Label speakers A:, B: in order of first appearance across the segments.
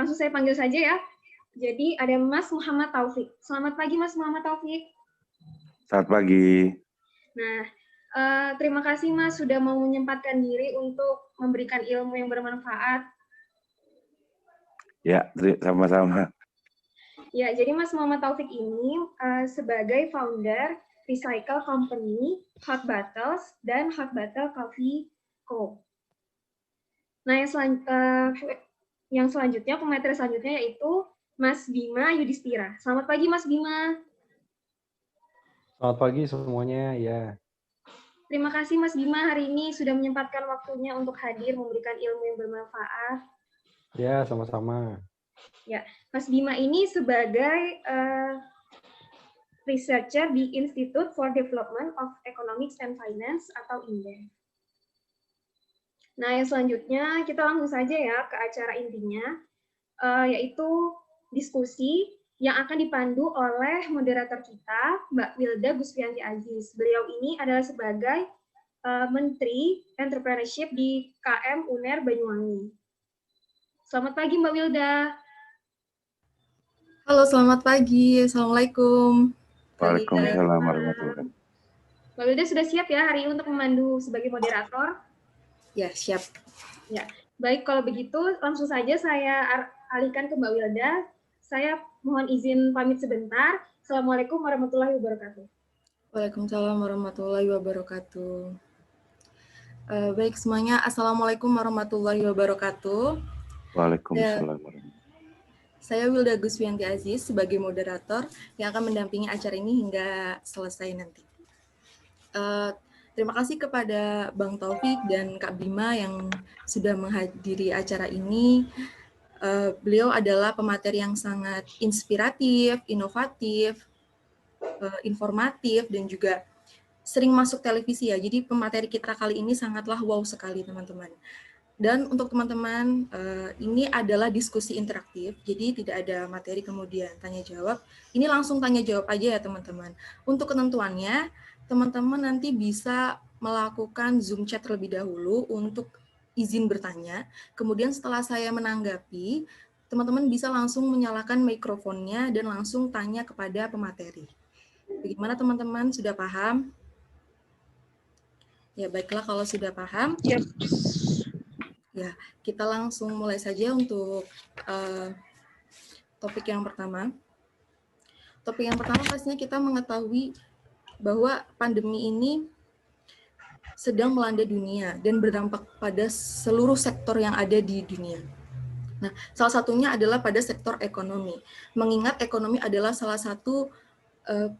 A: Langsung saya panggil saja ya. Jadi ada Mas Muhammad Taufik. Selamat pagi Mas Muhammad Taufik.
B: Selamat pagi.
A: Nah, terima kasih Mas sudah mau menyempatkan diri untuk memberikan ilmu yang bermanfaat.
B: Ya, sama-sama.
A: Ya, jadi Mas Muhammad Taufik ini sebagai founder Recycle Company, Hot Bottles, dan Hot Bottle Coffee Co. Nah, yang selanjutnya, pemateri selanjutnya yaitu Mas Bima Yudhistira. Selamat pagi, Mas Bima.
C: Selamat pagi semuanya, ya.
A: Terima kasih Mas Bima hari ini sudah menyempatkan waktunya untuk hadir memberikan ilmu yang bermanfaat.
C: Ya, sama-sama.
A: Ya, Mas Bima ini sebagai researcher di Institute for Development of Economics and Finance atau INDEF. Nah, yang selanjutnya kita langsung saja ya ke acara intinya, yaitu diskusi yang akan dipandu oleh moderator kita, Mbak Wilda Gusvianti Aziz. Beliau ini adalah sebagai Menteri Entrepreneurship di KM UNER Banyuwangi. Selamat pagi Mbak Wilda.
D: Halo, selamat pagi. Assalamualaikum.
B: Waalaikumsalam warahmatullahi wabarakatuh.
A: Mbak Wilda sudah siap ya hari ini untuk memandu sebagai moderator?
D: Ya, siap.
A: Ya, baik kalau begitu langsung saja saya alihkan ke Mbak Wilda. Saya mohon izin pamit sebentar. Assalamualaikum warahmatullahi wabarakatuh.
D: Waalaikumsalam warahmatullahi wabarakatuh. Baik semuanya, Assalamualaikum warahmatullahi wabarakatuh.
B: Waalaikumsalam warahmatullahi wabarakatuh.
D: Saya Wilda Gusvianti Aziz sebagai moderator yang akan mendampingi acara ini hingga selesai nanti. Terima kasih kepada Bang Taufik dan Kak Bima yang sudah menghadiri acara ini. Beliau adalah pemateri yang sangat inspiratif, inovatif, informatif, dan juga sering masuk televisi ya. Jadi pemateri kita kali ini sangatlah wow sekali teman-teman. Dan untuk teman-teman, ini adalah diskusi interaktif, jadi tidak ada materi kemudian tanya jawab. Ini langsung tanya jawab aja ya teman-teman. Untuk ketentuannya, teman-teman nanti bisa melakukan Zoom chat terlebih dahulu untuk izin bertanya. Kemudian setelah saya menanggapi, teman-teman bisa langsung menyalakan mikrofonnya dan langsung tanya kepada pemateri. Bagaimana teman-teman, sudah paham? Ya, baiklah kalau sudah paham.
A: Siap.
D: Ya, kita langsung mulai saja untuk topik yang pertama. Topik yang pertama pastinya kita mengetahui bahwa pandemi ini sedang melanda dunia dan berdampak pada seluruh sektor yang ada di dunia. Nah, salah satunya adalah pada sektor ekonomi. Mengingat ekonomi adalah salah satu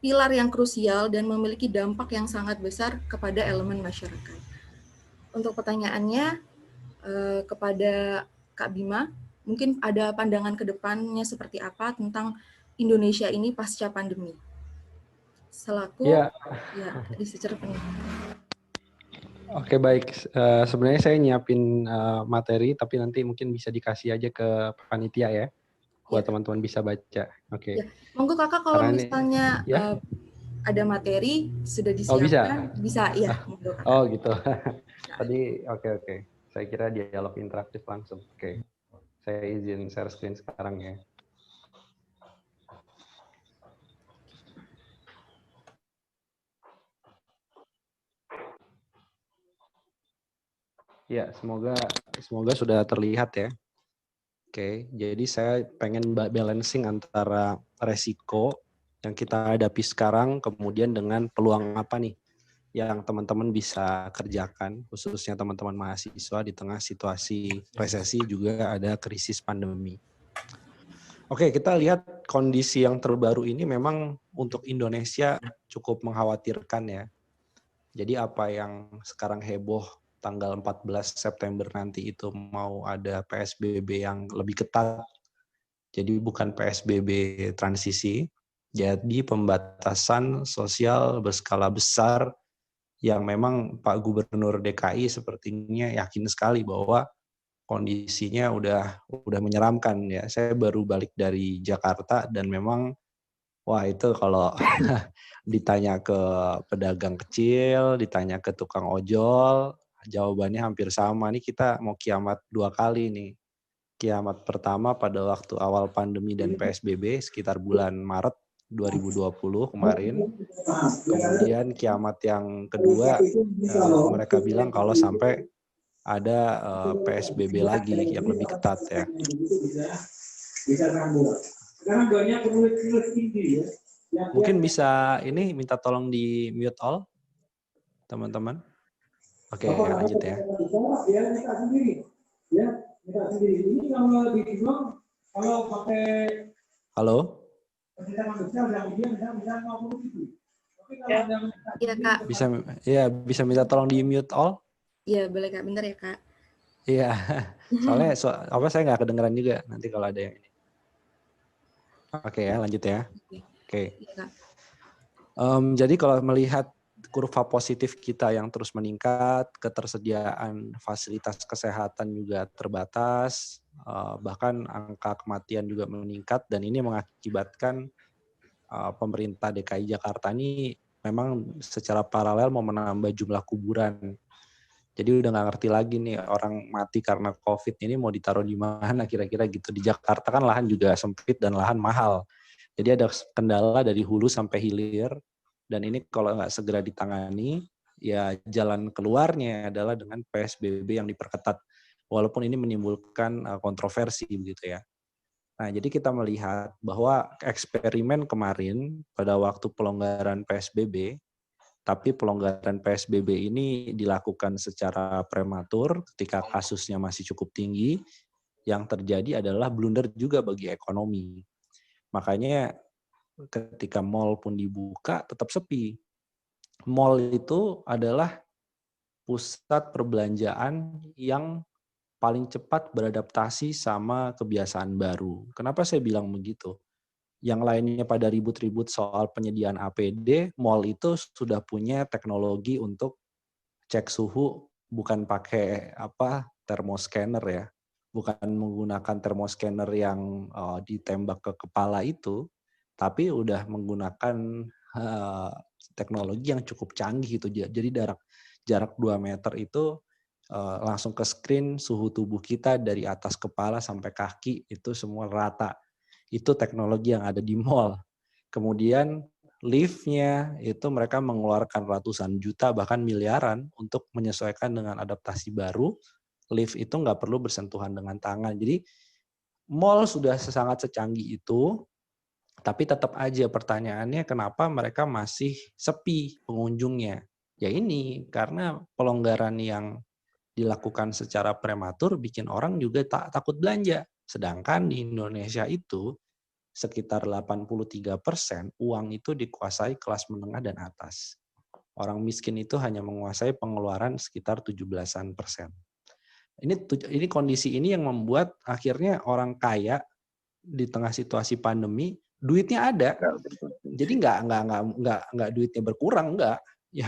D: pilar yang krusial dan memiliki dampak yang sangat besar kepada elemen masyarakat. Untuk pertanyaannya kepada Kak Bima, mungkin ada pandangan ke depannya seperti apa tentang Indonesia ini pasca pandemi? Selaku researcher peneliti.
C: Oke, baik. Sebenarnya saya nyiapin materi, tapi nanti mungkin bisa dikasih aja ke panitia ya, buat teman-teman bisa baca. Oke.
D: Ya. Monggo kakak kalau misalnya ada materi sudah disiapkan, bisa ya. Monggo, kakak.
C: Oh gitu. Tadi oke. Saya kira dialog interaktif langsung. Oke. Saya izin share screen sekarang ya. Ya, semoga sudah terlihat ya. Oke, jadi saya pengen balancing antara resiko yang kita hadapi sekarang, kemudian dengan peluang apa nih yang teman-teman bisa kerjakan, khususnya teman-teman mahasiswa di tengah situasi resesi juga ada krisis pandemi. Oke, kita lihat kondisi yang terbaru ini memang untuk Indonesia cukup mengkhawatirkan ya. Jadi apa yang sekarang heboh tanggal 14 September nanti itu mau ada PSBB yang lebih ketat. Jadi bukan PSBB transisi, jadi pembatasan sosial berskala besar yang memang Pak Gubernur DKI sepertinya yakin sekali bahwa kondisinya udah menyeramkan ya. Saya baru balik dari Jakarta dan memang wah itu kalau ditanya ke pedagang kecil, ditanya ke tukang ojol, jawabannya hampir sama. Nih kita mau kiamat 2 kali nih. kiamat pertama pada waktu awal pandemi dan PSBB sekitar bulan Maret 2020 kemarin. Kemudian kiamat yang kedua mereka bilang kalau sampai ada PSBB lagi yang lebih ketat ya. Mungkin bisa ini minta tolong di mute all teman-teman. Oke, lanjut ya. Halo?
D: Iya, Kak.
C: Bisa minta tolong di mute all?
D: Iya, boleh Kak. Bentar ya, Kak.
C: Iya. Soalnya saya nggak kedengeran juga nanti kalau ada yang ini. Oke ya, lanjut ya. Oke.
D: Iya, Kak.
C: Jadi kalau melihat kurva positif kita yang terus meningkat, ketersediaan fasilitas kesehatan juga terbatas, bahkan angka kematian juga meningkat, dan ini mengakibatkan pemerintah DKI Jakarta ini memang secara paralel mau menambah jumlah kuburan. Jadi udah nggak ngerti lagi nih orang mati karena COVID ini mau ditaruh di mana kira-kira gitu. Di Jakarta kan lahan juga sempit dan lahan mahal. Jadi ada kendala dari hulu sampai hilir, dan ini kalau nggak segera ditangani, ya jalan keluarnya adalah dengan PSBB yang diperketat. Walaupun ini menimbulkan kontroversi begitu ya. Nah, jadi kita melihat bahwa eksperimen kemarin pada waktu pelonggaran PSBB, tapi pelonggaran PSBB ini dilakukan secara prematur ketika kasusnya masih cukup tinggi, yang terjadi adalah blunder juga bagi ekonomi. Makanya ketika mal pun dibuka tetap sepi. Mal itu adalah pusat perbelanjaan yang paling cepat beradaptasi sama kebiasaan baru. Kenapa saya bilang begitu? Yang lainnya pada ribut-ribut soal penyediaan APD, mal itu sudah punya teknologi untuk cek suhu bukan pakai thermoscanner ya. Bukan menggunakan thermoscanner yang ditembak ke kepala itu, tapi udah menggunakan teknologi yang cukup canggih itu. Jadi jarak 2 meter itu langsung ke screen suhu tubuh kita dari atas kepala sampai kaki itu semua rata. Itu teknologi yang ada di mall. Kemudian lift-nya itu mereka mengeluarkan ratusan juta bahkan miliaran untuk menyesuaikan dengan adaptasi baru. Lift itu nggak perlu bersentuhan dengan tangan. Jadi mall sudah sangat secanggih itu, tapi tetap aja pertanyaannya kenapa mereka masih sepi pengunjungnya. Ya ini karena pelonggaran yang dilakukan secara prematur bikin orang juga takut belanja. Sedangkan di Indonesia itu sekitar 83% uang itu dikuasai kelas menengah dan atas. Orang miskin itu hanya menguasai pengeluaran sekitar 17%. Ini kondisi ini yang membuat akhirnya orang kaya di tengah situasi pandemi duitnya ada. Jadi nggak duitnya berkurang, enggak.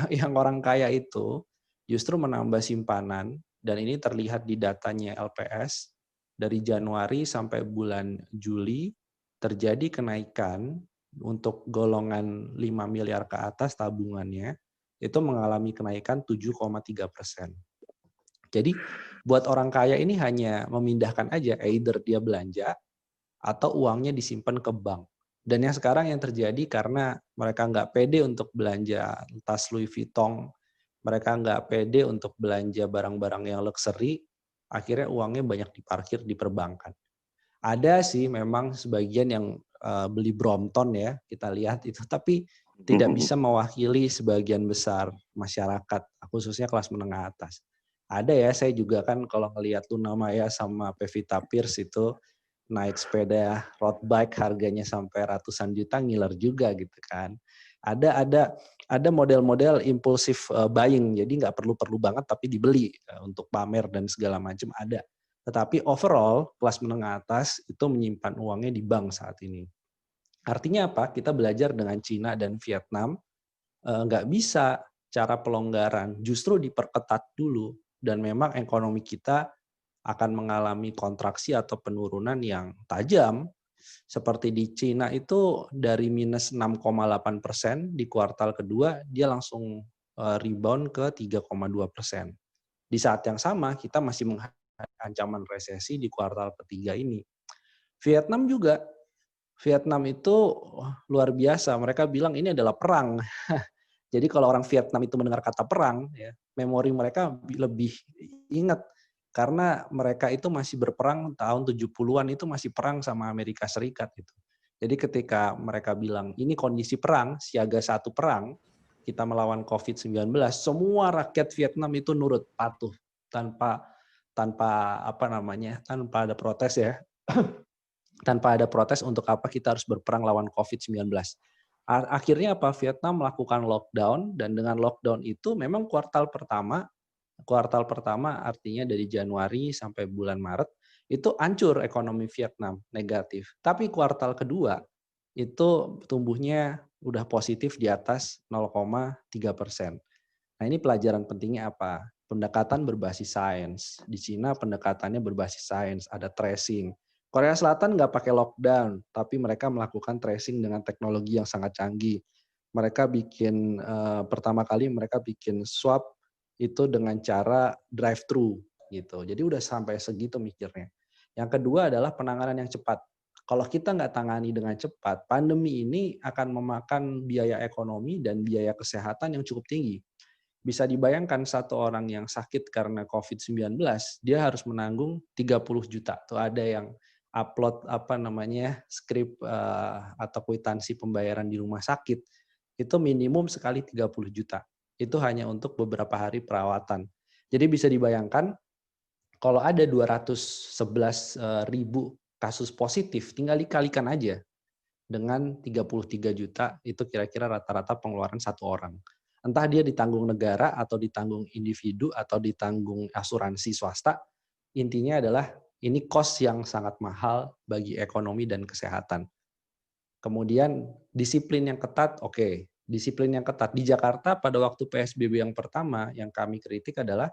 C: Yang orang kaya itu justru menambah simpanan, dan ini terlihat di datanya LPS dari Januari sampai bulan Juli terjadi kenaikan untuk golongan 5 miliar ke atas tabungannya itu mengalami kenaikan 7,3%. Jadi buat orang kaya ini hanya memindahkan aja, either dia belanja atau uangnya disimpan ke bank. Dan yang sekarang yang terjadi karena mereka nggak pede untuk belanja tas Louis Vuitton, mereka nggak pede untuk belanja barang-barang yang luxury, akhirnya uangnya banyak diparkir di perbankan. Ada sih memang sebagian yang beli Brompton ya, kita lihat itu, tapi tidak bisa mewakili sebagian besar masyarakat, khususnya kelas menengah atas. Ada ya, saya juga kan kalau ngelihat Luna Maya sama Pevita Pierce itu naik sepeda road bike harganya sampai ratusan juta, ngiler juga gitu kan. Ada model-model impulsif buying, jadi nggak perlu banget tapi dibeli untuk pamer dan segala macam ada. Tetapi overall kelas menengah atas itu menyimpan uangnya di bank saat ini. Artinya apa? Kita belajar dengan Cina dan Vietnam, nggak bisa cara pelonggaran, justru diperketat dulu. Dan memang ekonomi kita akan mengalami kontraksi atau penurunan yang tajam. Seperti di Cina itu dari minus 6,8% di kuartal kedua, dia langsung rebound ke 3,2%. Di saat yang sama kita masih menghadapi ancaman resesi di kuartal ketiga ini. Vietnam juga. Vietnam itu luar biasa. Mereka bilang ini adalah perang. Jadi kalau orang Vietnam itu mendengar kata perang, ya, memori mereka lebih ingat. Karena mereka itu masih berperang tahun 70-an itu masih perang sama Amerika Serikat gitu. Jadi ketika mereka bilang ini kondisi perang, siaga 1 perang, kita melawan COVID-19, semua rakyat Vietnam itu nurut, patuh tanpa ada protes ya. Tanpa ada protes untuk apa kita harus berperang lawan COVID-19. Akhirnya apa? Vietnam melakukan lockdown, dan dengan lockdown itu memang kuartal pertama artinya dari Januari sampai bulan Maret, itu hancur ekonomi Vietnam, negatif. Tapi kuartal kedua itu tumbuhnya udah positif di atas 0,3%. Nah ini pelajaran pentingnya apa? Pendekatan berbasis sains. Di Cina pendekatannya berbasis sains, ada tracing. Korea Selatan nggak pakai lockdown, tapi mereka melakukan tracing dengan teknologi yang sangat canggih. Mereka pertama kali mereka bikin swab itu dengan cara drive-thru gitu. Jadi udah sampai segitu mikirnya. Yang kedua adalah penanganan yang cepat. Kalau kita nggak tangani dengan cepat, pandemi ini akan memakan biaya ekonomi dan biaya kesehatan yang cukup tinggi. Bisa dibayangkan satu orang yang sakit karena COVID-19, dia harus menanggung 30 juta. Tuh ada yang upload skrip atau kwitansi pembayaran di rumah sakit, itu minimum sekali 30 juta. Itu hanya untuk beberapa hari perawatan. Jadi bisa dibayangkan kalau ada 211.000 kasus positif, tinggal dikalikan aja dengan 33 juta, itu kira-kira rata-rata pengeluaran satu orang. Entah dia ditanggung negara atau ditanggung individu atau ditanggung asuransi swasta, intinya adalah ini cost yang sangat mahal bagi ekonomi dan kesehatan. Kemudian disiplin yang ketat, disiplin yang ketat. Di Jakarta pada waktu PSBB yang pertama yang kami kritik adalah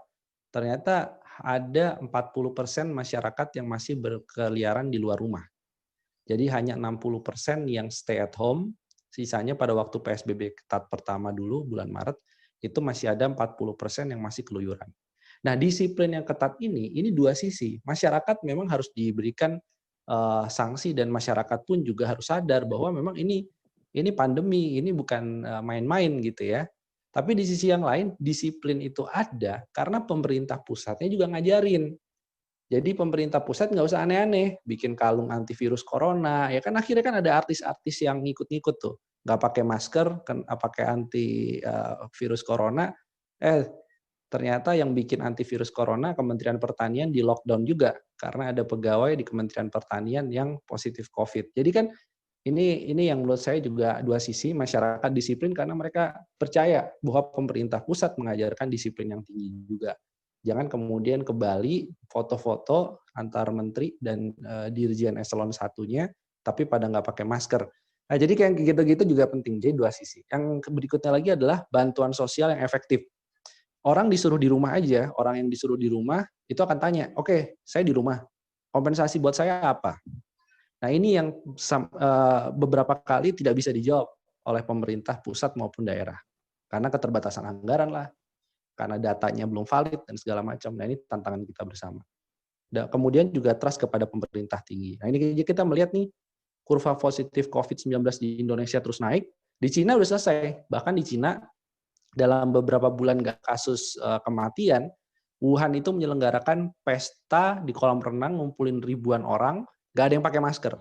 C: ternyata ada 40% masyarakat yang masih berkeliaran di luar rumah. Jadi hanya 60% yang stay at home, sisanya pada waktu PSBB ketat pertama dulu bulan Maret, itu masih ada 40% yang masih keluyuran. Nah, disiplin yang ketat ini dua sisi. Masyarakat memang harus diberikan sanksi dan masyarakat pun juga harus sadar bahwa memang ini pandemi, ini bukan main-main gitu ya. Tapi di sisi yang lain, disiplin itu ada karena pemerintah pusatnya juga ngajarin. Jadi pemerintah pusat nggak usah aneh-aneh, bikin kalung antivirus corona, ya kan akhirnya kan ada artis-artis yang ngikut-ngikut tuh, nggak pakai masker, pakai antivirus corona, ternyata yang bikin antivirus corona Kementerian Pertanian di lockdown juga karena ada pegawai di Kementerian Pertanian yang positif COVID. Jadi kan ini yang menurut saya juga dua sisi, masyarakat disiplin karena mereka percaya bahwa pemerintah pusat mengajarkan disiplin yang tinggi juga. Jangan kemudian ke Bali foto-foto antar menteri dan dirjen eselon 1-nya tapi pada nggak pakai masker. Nah, jadi kayak gitu-gitu juga penting. Jadi dua sisi. Yang berikutnya lagi adalah bantuan sosial yang efektif. Orang disuruh di rumah aja, orang yang disuruh di rumah itu akan tanya, oke, saya di rumah, kompensasi buat saya apa? Nah ini yang beberapa kali tidak bisa dijawab oleh pemerintah pusat maupun daerah. Karena keterbatasan anggaran lah, karena datanya belum valid dan segala macam. Nah ini tantangan kita bersama. Dan kemudian juga trust kepada pemerintah tinggi. Nah ini kita melihat nih, kurva positif COVID-19 di Indonesia terus naik, di Cina udah selesai. Bahkan di Cina, dalam beberapa bulan nggak kasus kematian, Wuhan itu menyelenggarakan pesta di kolam renang, ngumpulin ribuan orang, nggak ada yang pakai masker,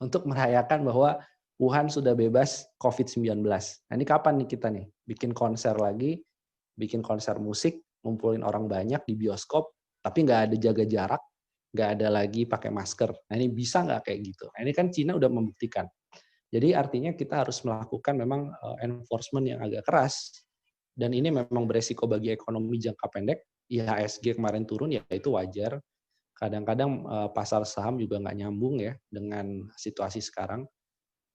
C: untuk merayakan bahwa Wuhan sudah bebas COVID-19. Nah ini kapan nih kita nih bikin konser lagi, bikin konser musik, ngumpulin orang banyak di bioskop, tapi nggak ada jaga jarak, nggak ada lagi pakai masker. Nah ini bisa nggak kayak gitu? Nah ini kan Cina udah membuktikan. Jadi artinya kita harus melakukan memang enforcement yang agak keras. Dan ini memang beresiko bagi ekonomi jangka pendek. IHSG kemarin turun, ya itu wajar. Kadang-kadang pasar saham juga nggak nyambung ya dengan situasi sekarang.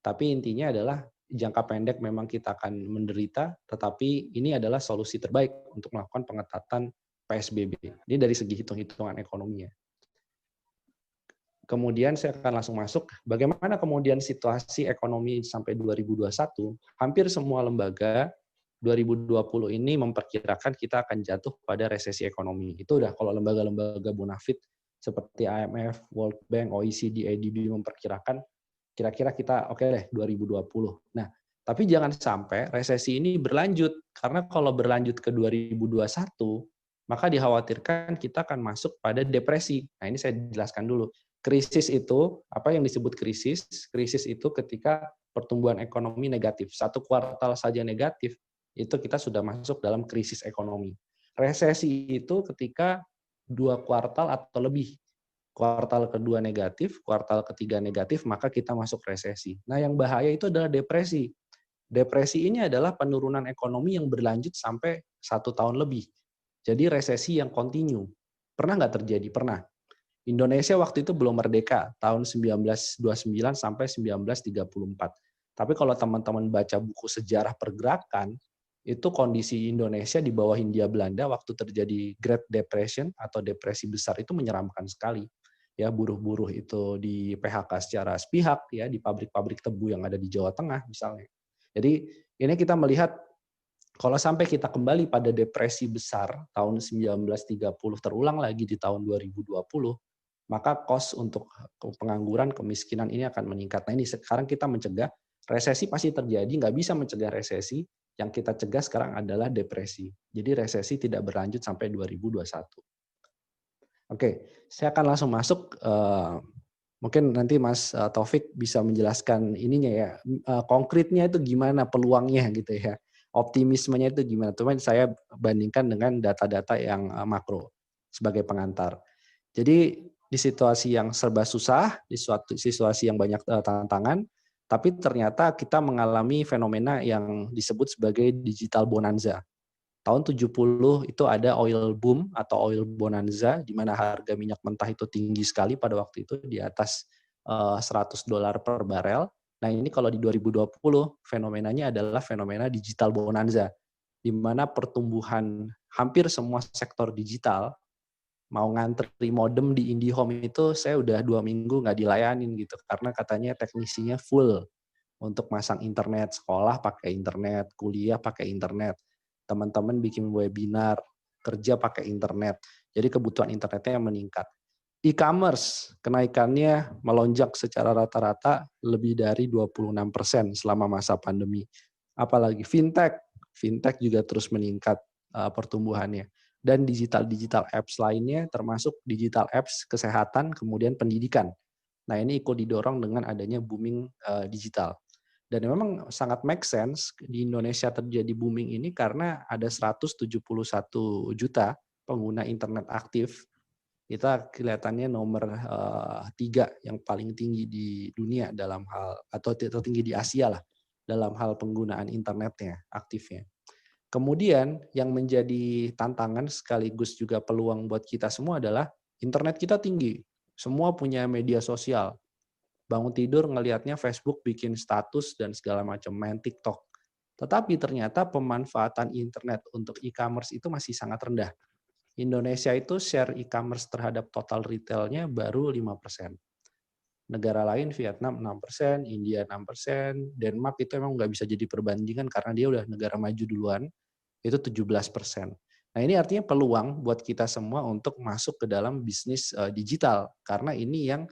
C: Tapi intinya adalah jangka pendek memang kita akan menderita, tetapi ini adalah solusi terbaik untuk melakukan pengetatan PSBB. Ini dari segi hitung-hitungan ekonominya. Kemudian saya akan langsung masuk, bagaimana kemudian situasi ekonomi sampai 2021, hampir semua lembaga 2020 ini memperkirakan kita akan jatuh pada resesi ekonomi. Itu udah kalau lembaga-lembaga bonafit seperti IMF, World Bank, OECD, ADB memperkirakan kira-kira kita oke deh 2020. Nah, tapi jangan sampai resesi ini berlanjut, karena kalau berlanjut ke 2021, maka dikhawatirkan kita akan masuk pada depresi. Nah, ini saya jelaskan dulu. Krisis itu, apa yang disebut krisis? Krisis itu ketika pertumbuhan ekonomi negatif. Satu kuartal saja negatif, itu kita sudah masuk dalam krisis ekonomi. Resesi itu ketika 2 kuartal atau lebih. Kuartal kedua negatif, kuartal ketiga negatif, maka kita masuk resesi. Nah, yang bahaya itu adalah depresi. Depresi ini adalah penurunan ekonomi yang berlanjut sampai 1 tahun lebih. Jadi resesi yang kontinu. Pernah nggak terjadi? Pernah. Indonesia waktu itu belum merdeka, tahun 1929 sampai 1934. Tapi kalau teman-teman baca buku sejarah pergerakan, itu kondisi Indonesia di bawah Hindia Belanda waktu terjadi Great Depression atau depresi besar itu menyeramkan sekali. Ya, buruh-buruh itu di PHK secara sepihak ya, di pabrik-pabrik tebu yang ada di Jawa Tengah misalnya. Jadi ini kita melihat kalau sampai kita kembali pada depresi besar tahun 1930 terulang lagi di tahun 2020, maka cost untuk pengangguran, kemiskinan ini akan meningkat. Nah, ini sekarang kita mencegah resesi pasti terjadi, nggak bisa mencegah resesi. Yang kita cegah sekarang adalah depresi. Jadi resesi tidak berlanjut sampai 2021. Oke, saya akan langsung masuk. Mungkin nanti Mas Taufik bisa menjelaskan ininya ya, konkretnya itu gimana peluangnya gitu ya, optimismenya itu gimana. Cuman saya bandingkan dengan data-data yang makro sebagai pengantar. Jadi di situasi yang serba susah, di suatu situasi yang banyak tantangan, tapi ternyata kita mengalami fenomena yang disebut sebagai digital bonanza. Tahun 70 itu ada oil boom atau oil bonanza, di mana harga minyak mentah itu tinggi sekali pada waktu itu, di atas $100 per barel. Nah, ini kalau di 2020 fenomenanya adalah fenomena digital bonanza, di mana pertumbuhan hampir semua sektor digital, mau ngantri modem di IndiHome itu saya udah 2 minggu nggak dilayanin gitu, karena katanya teknisinya full untuk masang internet, sekolah pakai internet, kuliah pakai internet, teman-teman bikin webinar, kerja pakai internet. Jadi kebutuhan internetnya yang meningkat. E-commerce kenaikannya melonjak secara rata-rata lebih dari 26% selama masa pandemi. Apalagi fintech juga terus meningkat pertumbuhannya. Dan digital apps lainnya termasuk digital apps kesehatan, kemudian pendidikan. Nah, ini ikut didorong dengan adanya booming digital. Dan memang sangat make sense di Indonesia terjadi booming ini karena ada 171 juta pengguna internet aktif. Kita kelihatannya nomor 3 yang paling tinggi di dunia dalam hal, atau tertinggi di Asia lah, dalam hal penggunaan internetnya, aktifnya. Kemudian yang menjadi tantangan sekaligus juga peluang buat kita semua adalah internet kita tinggi. Semua punya media sosial. Bangun tidur ngelihatnya Facebook bikin status dan segala macam, main TikTok. Tetapi ternyata pemanfaatan internet untuk e-commerce itu masih sangat rendah. Indonesia itu share e-commerce terhadap total retailnya baru 5%. Negara lain Vietnam 6%, India 6%, Denmark itu emang nggak bisa jadi perbandingan karena dia udah negara maju duluan, itu 17%. Nah, ini artinya peluang buat kita semua untuk masuk ke dalam bisnis digital, karena ini yang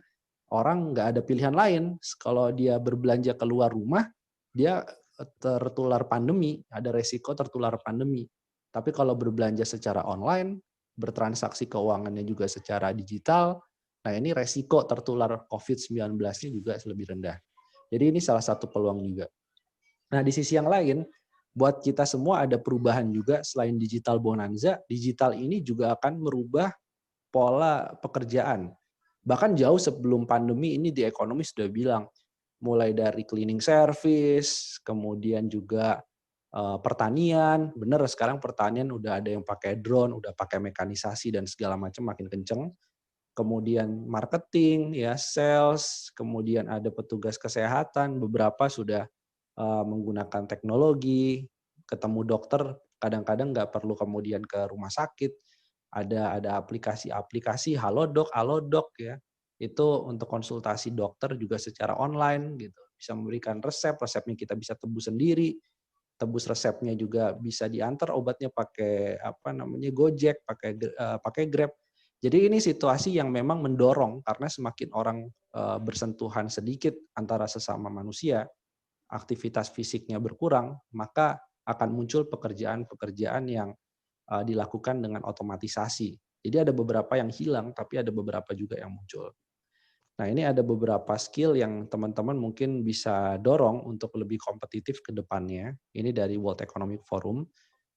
C: orang nggak ada pilihan lain. Kalau dia berbelanja keluar rumah, dia tertular pandemi, ada resiko tertular pandemi. Tapi kalau berbelanja secara online, bertransaksi keuangannya juga secara digital, nah ini resiko tertular COVID-19-nya juga lebih rendah. Jadi ini salah satu peluang juga. Nah, di sisi yang lain, buat kita semua ada perubahan juga selain digital bonanza, digital ini juga akan merubah pola pekerjaan. Bahkan jauh sebelum pandemi ini di ekonomi sudah bilang, mulai dari cleaning service, kemudian juga pertanian, bener sekarang pertanian udah ada yang pakai drone, udah pakai mekanisasi dan segala macam makin kenceng. Kemudian marketing, ya sales, kemudian ada petugas kesehatan, beberapa sudah menggunakan teknologi, ketemu dokter, kadang-kadang nggak perlu kemudian ke rumah sakit. Ada aplikasi-aplikasi Halodoc ya. Itu untuk konsultasi dokter juga secara online gitu. Bisa memberikan resepnya kita bisa tebus sendiri. Tebus resepnya juga bisa diantar obatnya pakai Gojek, pakai Grab. Jadi ini situasi yang memang mendorong karena semakin orang bersentuhan sedikit antara sesama manusia, aktivitas fisiknya berkurang, maka akan muncul pekerjaan-pekerjaan yang dilakukan dengan otomatisasi. Jadi ada beberapa yang hilang, tapi ada beberapa juga yang muncul. Nah, ini ada beberapa skill yang teman-teman mungkin bisa dorong untuk lebih kompetitif ke depannya. Ini dari World Economic Forum.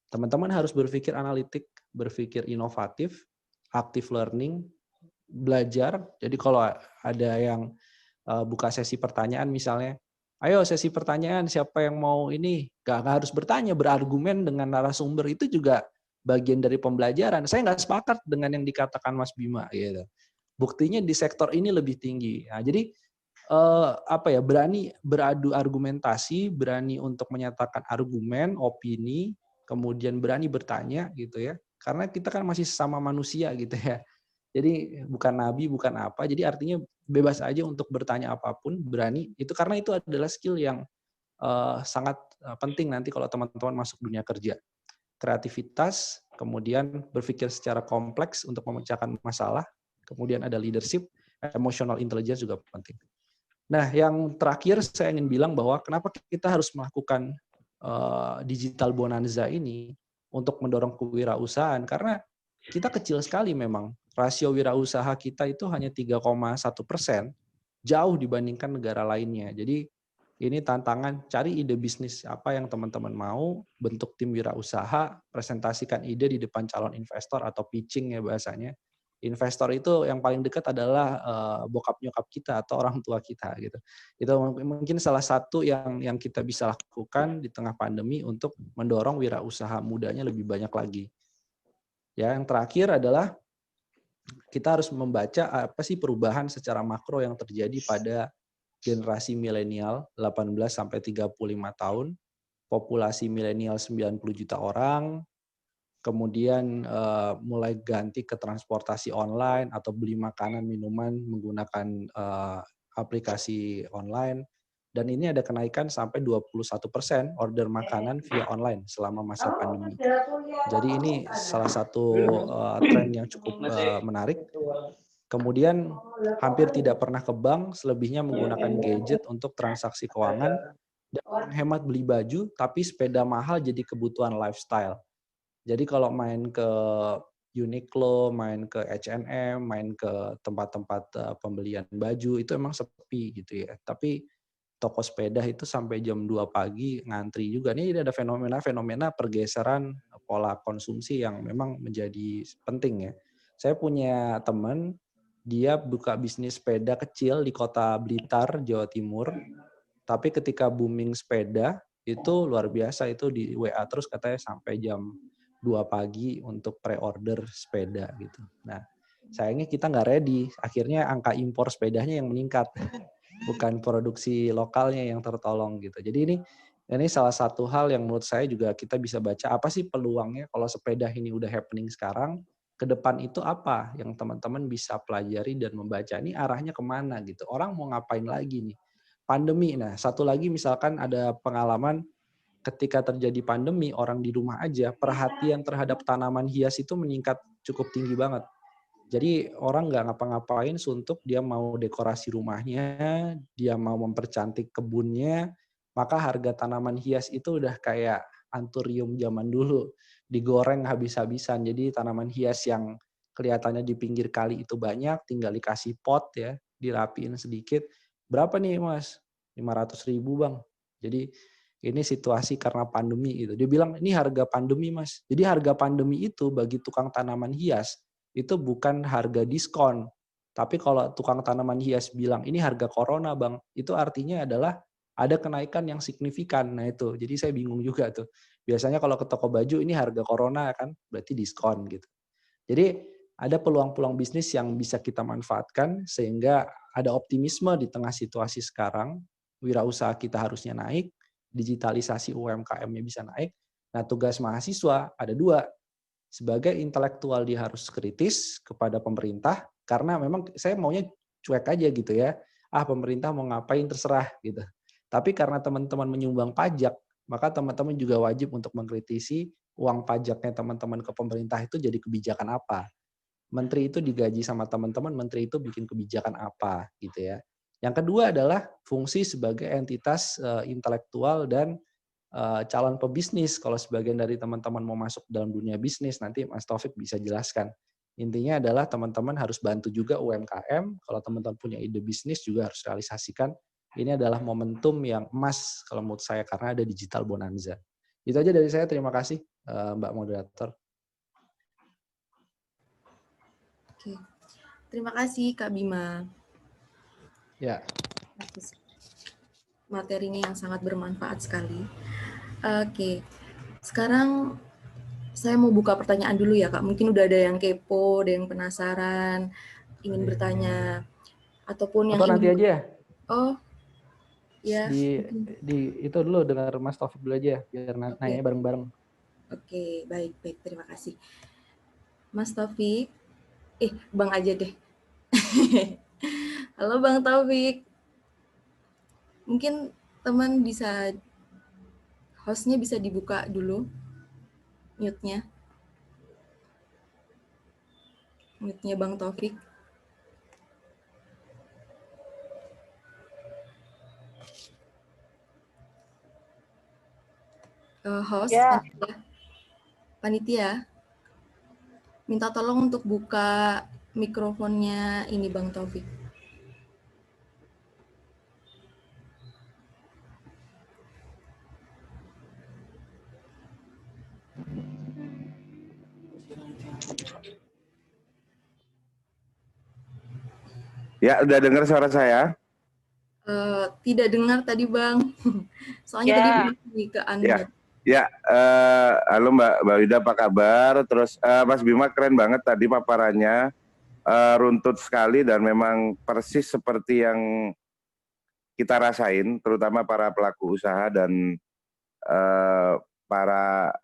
C: Teman-teman harus berpikir analitik, berpikir inovatif, active learning, belajar. Jadi kalau ada yang buka sesi pertanyaan misalnya, ayo sesi pertanyaan siapa yang mau ini, gak harus bertanya, berargumen dengan narasumber itu juga bagian dari pembelajaran. Saya nggak sepakat dengan yang dikatakan Mas Bima gitu. Buktinya di sektor ini lebih tinggi. Nah, jadi berani beradu argumentasi, berani untuk menyatakan argumen, opini, kemudian berani bertanya gitu ya. Karena kita kan masih sesama manusia gitu ya. Jadi bukan nabi, bukan apa. Jadi artinya bebas aja untuk bertanya apapun, berani. Itu karena itu adalah skill yang sangat penting nanti kalau teman-teman masuk dunia kerja. Kreativitas, kemudian berpikir secara kompleks untuk memecahkan masalah, kemudian ada leadership, emotional intelligence juga penting. Nah, yang terakhir saya ingin bilang bahwa kenapa kita harus melakukan digital bonanza ini untuk mendorong kewirausahaan, karena kita kecil sekali memang. Rasio wirausaha kita itu hanya 3,1%, jauh dibandingkan negara lainnya. Jadi ini tantangan, cari ide bisnis apa yang teman-teman mau, bentuk tim wirausaha, presentasikan ide di depan calon investor atau pitching ya bahasanya. Investor itu yang paling dekat adalah bokap nyokap kita atau orang tua kita gitu. Itu mungkin salah satu yang kita bisa lakukan di tengah pandemi untuk mendorong wirausaha mudanya lebih banyak lagi. Ya, yang terakhir adalah kita harus membaca apa sih perubahan secara makro yang terjadi pada generasi milenial 18 sampai 35 tahun, populasi milenial 90 juta orang, kemudian mulai ganti ke transportasi online atau beli makanan minuman menggunakan aplikasi online, dan ini ada kenaikan sampai 21% order makanan via online selama masa pandemi. Jadi ini salah satu tren yang cukup menarik. Kemudian hampir tidak pernah ke bank, selebihnya menggunakan gadget untuk transaksi keuangan, dan hemat beli baju, tapi sepeda mahal jadi kebutuhan lifestyle. Jadi kalau main ke Uniqlo, main ke H&M, main ke tempat-tempat pembelian baju, itu emang sepi gitu ya. Tapi toko sepeda itu sampai jam 2 pagi ngantri juga. Ini ada fenomena pergeseran pola konsumsi yang memang menjadi penting ya. Saya punya teman, dia buka bisnis sepeda kecil di kota Blitar, Jawa Timur. Tapi ketika booming sepeda, itu luar biasa, itu di WA terus katanya sampai jam 2 pagi untuk pre-order sepeda gitu. Nah, sayangnya kita nggak ready. Akhirnya angka impor sepedanya yang meningkat. Bukan produksi lokalnya yang tertolong gitu. Jadi ini salah satu hal yang menurut saya juga kita bisa baca apa sih peluangnya kalau sepeda ini udah happening sekarang, ke depan itu apa yang teman-teman bisa pelajari dan membaca. Ini arahnya kemana gitu. Orang mau ngapain lagi nih. Pandemi, nah satu lagi misalkan ada pengalaman ketika terjadi pandemi, orang di rumah aja, perhatian terhadap tanaman hias itu meningkat cukup tinggi banget. Jadi orang nggak ngapa-ngapain suntuk, dia mau dekorasi rumahnya, dia mau mempercantik kebunnya, maka harga tanaman hias itu udah kayak anturium zaman dulu, digoreng habis-habisan. Jadi tanaman hias yang kelihatannya di pinggir kali itu banyak, tinggal dikasih pot ya, dirapiin sedikit. Berapa nih Mas? 500.000 Bang. Jadi ini situasi karena pandemi gitu. Dia bilang ini harga pandemi Mas. Jadi harga pandemi itu bagi tukang tanaman hias itu bukan harga diskon. Tapi kalau tukang tanaman hias bilang ini harga corona Bang, itu artinya adalah ada kenaikan yang signifikan. Nah itu, jadi saya bingung juga tuh. Biasanya kalau ke toko baju ini harga corona kan, berarti diskon gitu. Jadi ada peluang-peluang bisnis yang bisa kita manfaatkan sehingga ada optimisme di tengah situasi sekarang. Wirausaha kita harusnya naik, digitalisasi UMKM-nya bisa naik. Nah tugas mahasiswa ada 2. Sebagai intelektual dia harus kritis kepada pemerintah, karena memang saya maunya cuek aja gitu ya. Pemerintah mau ngapain terserah gitu. Tapi karena teman-teman menyumbang pajak, maka teman-teman juga wajib untuk mengkritisi uang pajaknya teman-teman ke pemerintah itu jadi kebijakan apa. menteri itu digaji sama teman-teman, menteri itu bikin kebijakan apa gitu ya. Yang kedua adalah fungsi sebagai entitas intelektual dan calon pebisnis. Kalau sebagian dari teman-teman mau masuk dalam dunia bisnis, nanti Mas Taufik bisa jelaskan. Intinya adalah teman-teman harus bantu juga UMKM. Kalau teman-teman punya ide bisnis juga harus realisasikan. Ini adalah momentum yang emas kalau menurut saya karena ada digital bonanza. Itu aja dari saya. Terima kasih Mbak Moderator.
D: Oke. Terima kasih Kak Bima.
C: Ya.
D: Materinya yang sangat bermanfaat sekali. Oke. Sekarang saya mau buka pertanyaan dulu ya Kak. Mungkin udah ada yang kepo, ada yang penasaran, ingin bertanya, ataupun yang
C: atau nanti
D: ingin...
C: aja ya.
D: Oh, ya.
C: Di itu dulu dengar Mas Taufik dulu aja, biar nanya bareng-bareng.
D: Oke, baik. Terima kasih. Mas Taufik, Bang aja deh. Halo Bang Taufik. Mungkin teman bisa, hostnya bisa dibuka dulu. Mute-nya Bang Taufik. Host, ya. Panitia, minta tolong untuk buka mikrofonnya ini Bang Taufik.
B: Ya, udah dengar suara saya?
D: Tidak dengar tadi Bang. Soalnya tadi ke unmute.
B: Halo Mbak Wida, apa kabar? Terus Mas Bima keren banget tadi paparannya, runtut sekali dan memang persis seperti yang kita rasain, terutama para pelaku usaha dan para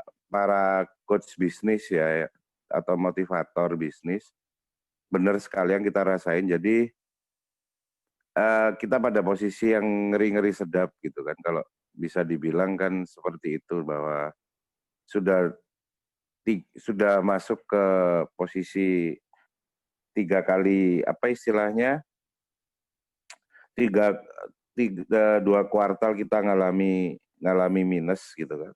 B: coach bisnis ya, atau motivator bisnis. Benar sekali yang kita rasain. Jadi kita pada posisi yang ngeri-ngeri sedap gitu kan, kalau bisa dibilang kan seperti itu, bahwa sudah masuk ke posisi 3 kali apa istilahnya, 2 kuartal kita ngalami minus gitu kan,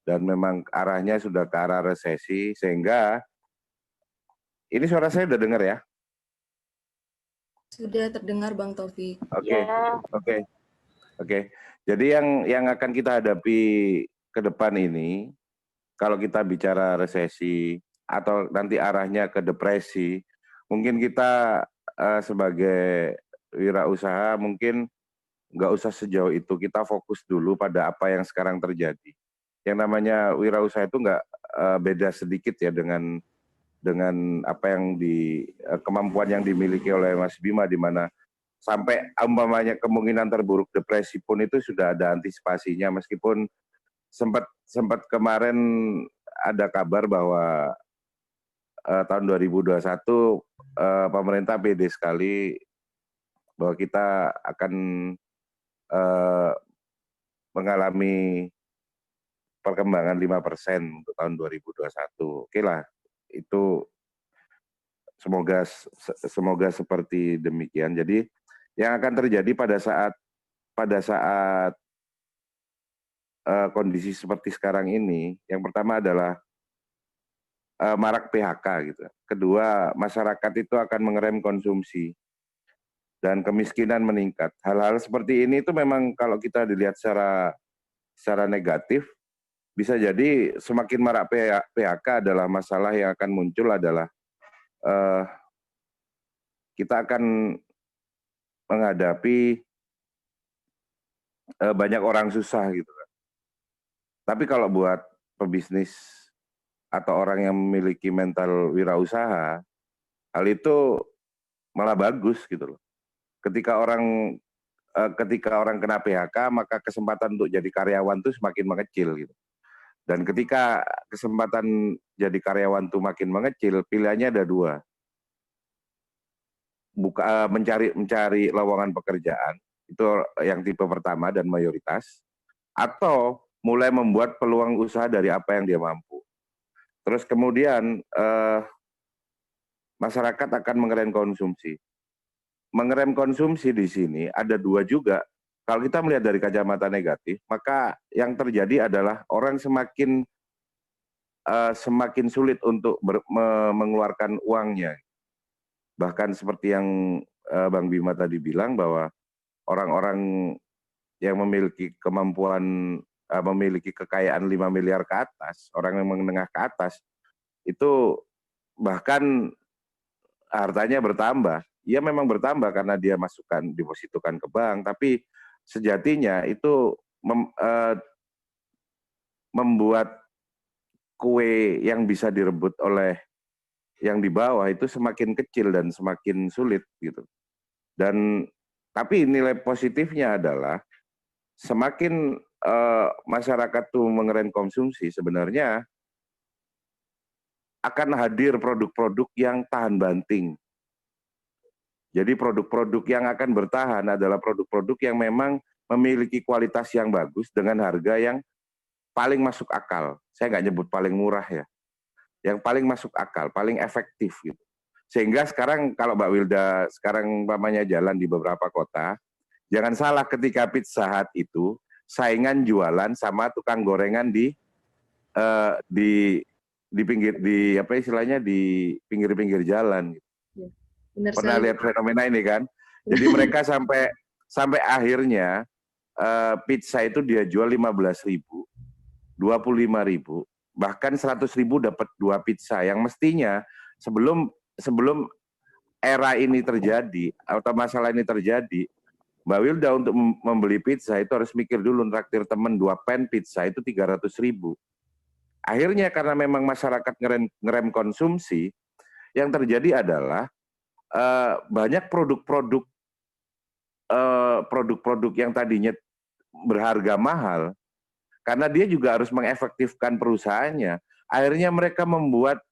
B: dan memang arahnya sudah ke arah resesi, sehingga ini suara saya udah dengar ya?
D: Sudah terdengar Bang Taufik.
B: Oke. Jadi yang akan kita hadapi ke depan ini, kalau kita bicara resesi atau nanti arahnya ke depresi, mungkin kita sebagai wirausaha mungkin nggak usah sejauh itu, kita fokus dulu pada apa yang sekarang terjadi. Yang namanya wirausaha itu nggak beda sedikit ya dengan apa yang kemampuan yang dimiliki oleh Mas Bima, di mana sampai umpamanya kemungkinan terburuk depresi pun itu sudah ada antisipasinya, meskipun sempat kemarin ada kabar bahwa tahun 2021 pemerintah pede sekali bahwa kita akan mengalami perkembangan 5% untuk tahun 2021. Oke lah, itu semoga seperti demikian. Jadi yang akan terjadi pada saat kondisi seperti sekarang ini, yang pertama adalah marak PHK gitu. Kedua, masyarakat itu akan mengerem konsumsi dan kemiskinan meningkat. Hal-hal seperti ini itu memang kalau kita dilihat secara negatif, bisa jadi semakin marak PHK adalah masalah yang akan muncul adalah kita akan menghadapi banyak orang susah gitu kan. Tapi kalau buat pebisnis atau orang yang memiliki mental wirausaha, hal itu malah bagus gitu loh. Ketika orang kena PHK, maka kesempatan untuk jadi karyawan itu semakin mengecil gitu. Dan ketika kesempatan jadi karyawan itu makin mengecil, pilihannya ada 2. Mencari lowongan pekerjaan, itu yang tipe pertama dan mayoritas, atau mulai membuat peluang usaha dari apa yang dia mampu. Terus kemudian masyarakat akan mengerem konsumsi. Mengerem konsumsi di sini ada dua juga. Kalau kita melihat dari kacamata negatif, maka yang terjadi adalah orang semakin sulit untuk mengeluarkan uangnya. Bahkan seperti yang Bang Bima tadi bilang bahwa orang-orang yang memiliki kemampuan, memiliki kekayaan 5 miliar ke atas, orang yang menengah ke atas, itu bahkan hartanya bertambah. Ya memang bertambah karena dia depositokan ke bank, tapi sejatinya itu membuat kue yang bisa direbut oleh yang di bawah itu semakin kecil dan semakin sulit gitu. Dan tapi nilai positifnya adalah semakin masyarakat tuh mengerem konsumsi, sebenarnya akan hadir produk-produk yang tahan banting. Jadi produk-produk yang akan bertahan adalah produk-produk yang memang memiliki kualitas yang bagus dengan harga yang paling masuk akal. Saya nggak nyebut paling murah ya. Yang paling masuk akal, paling efektif gitu. Sehingga sekarang kalau Mbak Wilda sekarang umpamanya jalan di beberapa kota, jangan salah ketika Pizza Hut itu saingan jualan sama tukang gorengan di pinggir di pinggir-pinggir jalan.
A: Benar
B: Pernah
A: sekali.
B: lihat fenomena ini kan? Jadi mereka sampai akhirnya pizza itu dia jual 15.000, 25.000, bahkan 100.000 dapat 2 pizza yang mestinya sebelum era ini terjadi atau masalah ini terjadi, Mbak Wilda untuk membeli pizza itu harus mikir dulu traktir teman 2 pan pizza itu 300.000. Akhirnya karena memang masyarakat ngerem konsumsi, yang terjadi adalah banyak produk-produk yang tadinya berharga mahal, karena dia juga harus mengefektifkan perusahaannya. Akhirnya mereka membuat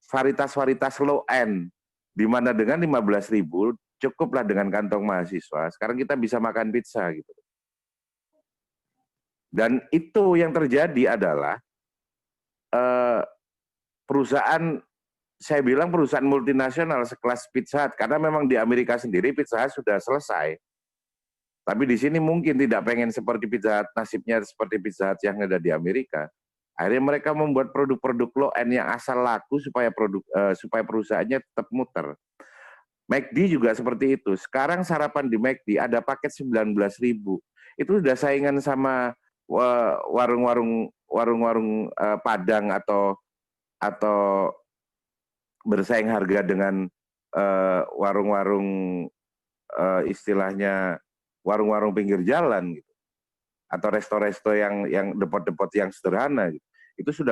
B: varietas-varietas low end, di mana dengan 15.000 cukuplah dengan kantong mahasiswa. Sekarang kita bisa makan pizza gitu. Dan itu yang terjadi adalah perusahaan, saya bilang perusahaan multinasional sekelas Pizza Hut, karena memang di Amerika sendiri Pizza Hut sudah selesai. Tapi di sini mungkin tidak pengen seperti Pizza Hut, nasibnya seperti Pizza Hut yang ada di Amerika. Akhirnya mereka membuat produk-produk low end yang asal laku supaya perusahaannya tetap muter. McD juga seperti itu. Sekarang sarapan di McD ada paket 19.000. Itu sudah saingan sama warung-warung Padang atau bersaing harga dengan warung-warung istilahnya warung-warung pinggir jalan gitu, atau resto-resto yang depot-depot yang sederhana gitu. Itu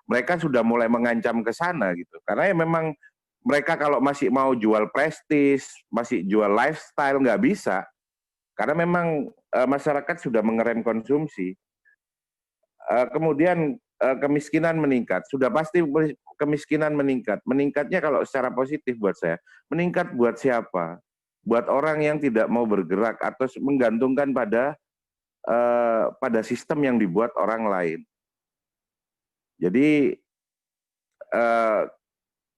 B: mereka sudah mulai mengancam ke sana gitu, karena ya memang mereka kalau masih mau jual prestis, masih jual lifestyle nggak bisa, karena memang masyarakat sudah mengerem konsumsi. Kemudian kemiskinan meningkat, sudah pasti kemiskinan meningkat. Meningkatnya kalau secara positif buat saya, meningkat buat siapa? Buat orang yang tidak mau bergerak atau menggantungkan pada sistem yang dibuat orang lain. Jadi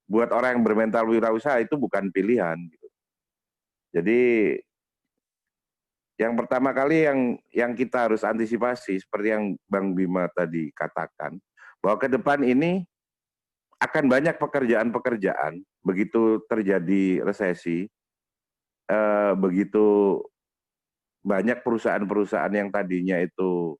B: buat orang yang bermental wirausaha itu bukan pilihan. Gitu. Jadi yang pertama kali yang kita harus antisipasi seperti yang Bang Bima tadi katakan, bahwa ke depan ini akan banyak pekerjaan-pekerjaan begitu terjadi resesi, begitu banyak perusahaan-perusahaan yang tadinya itu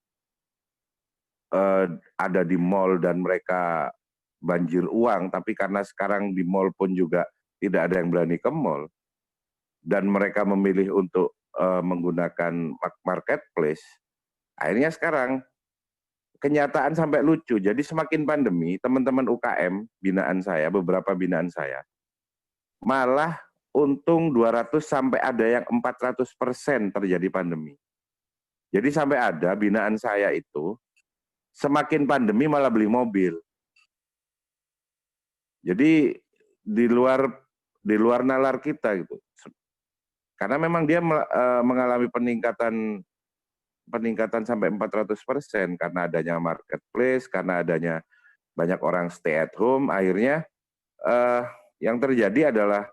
B: ada di mall dan mereka banjir uang, tapi karena sekarang di mall pun juga tidak ada yang berani ke mall, dan mereka memilih untuk menggunakan marketplace, akhirnya sekarang kenyataan sampai lucu. Jadi semakin pandemi, teman-teman UKM binaan saya, beberapa binaan saya, malah untung 200 sampai ada yang 400% terjadi pandemi. Jadi sampai ada binaan saya itu, semakin pandemi malah beli mobil. Jadi di luar nalar kita gitu. Karena memang dia mengalami peningkatan sampai 400% karena adanya marketplace, karena adanya banyak orang stay at home, akhirnya yang terjadi adalah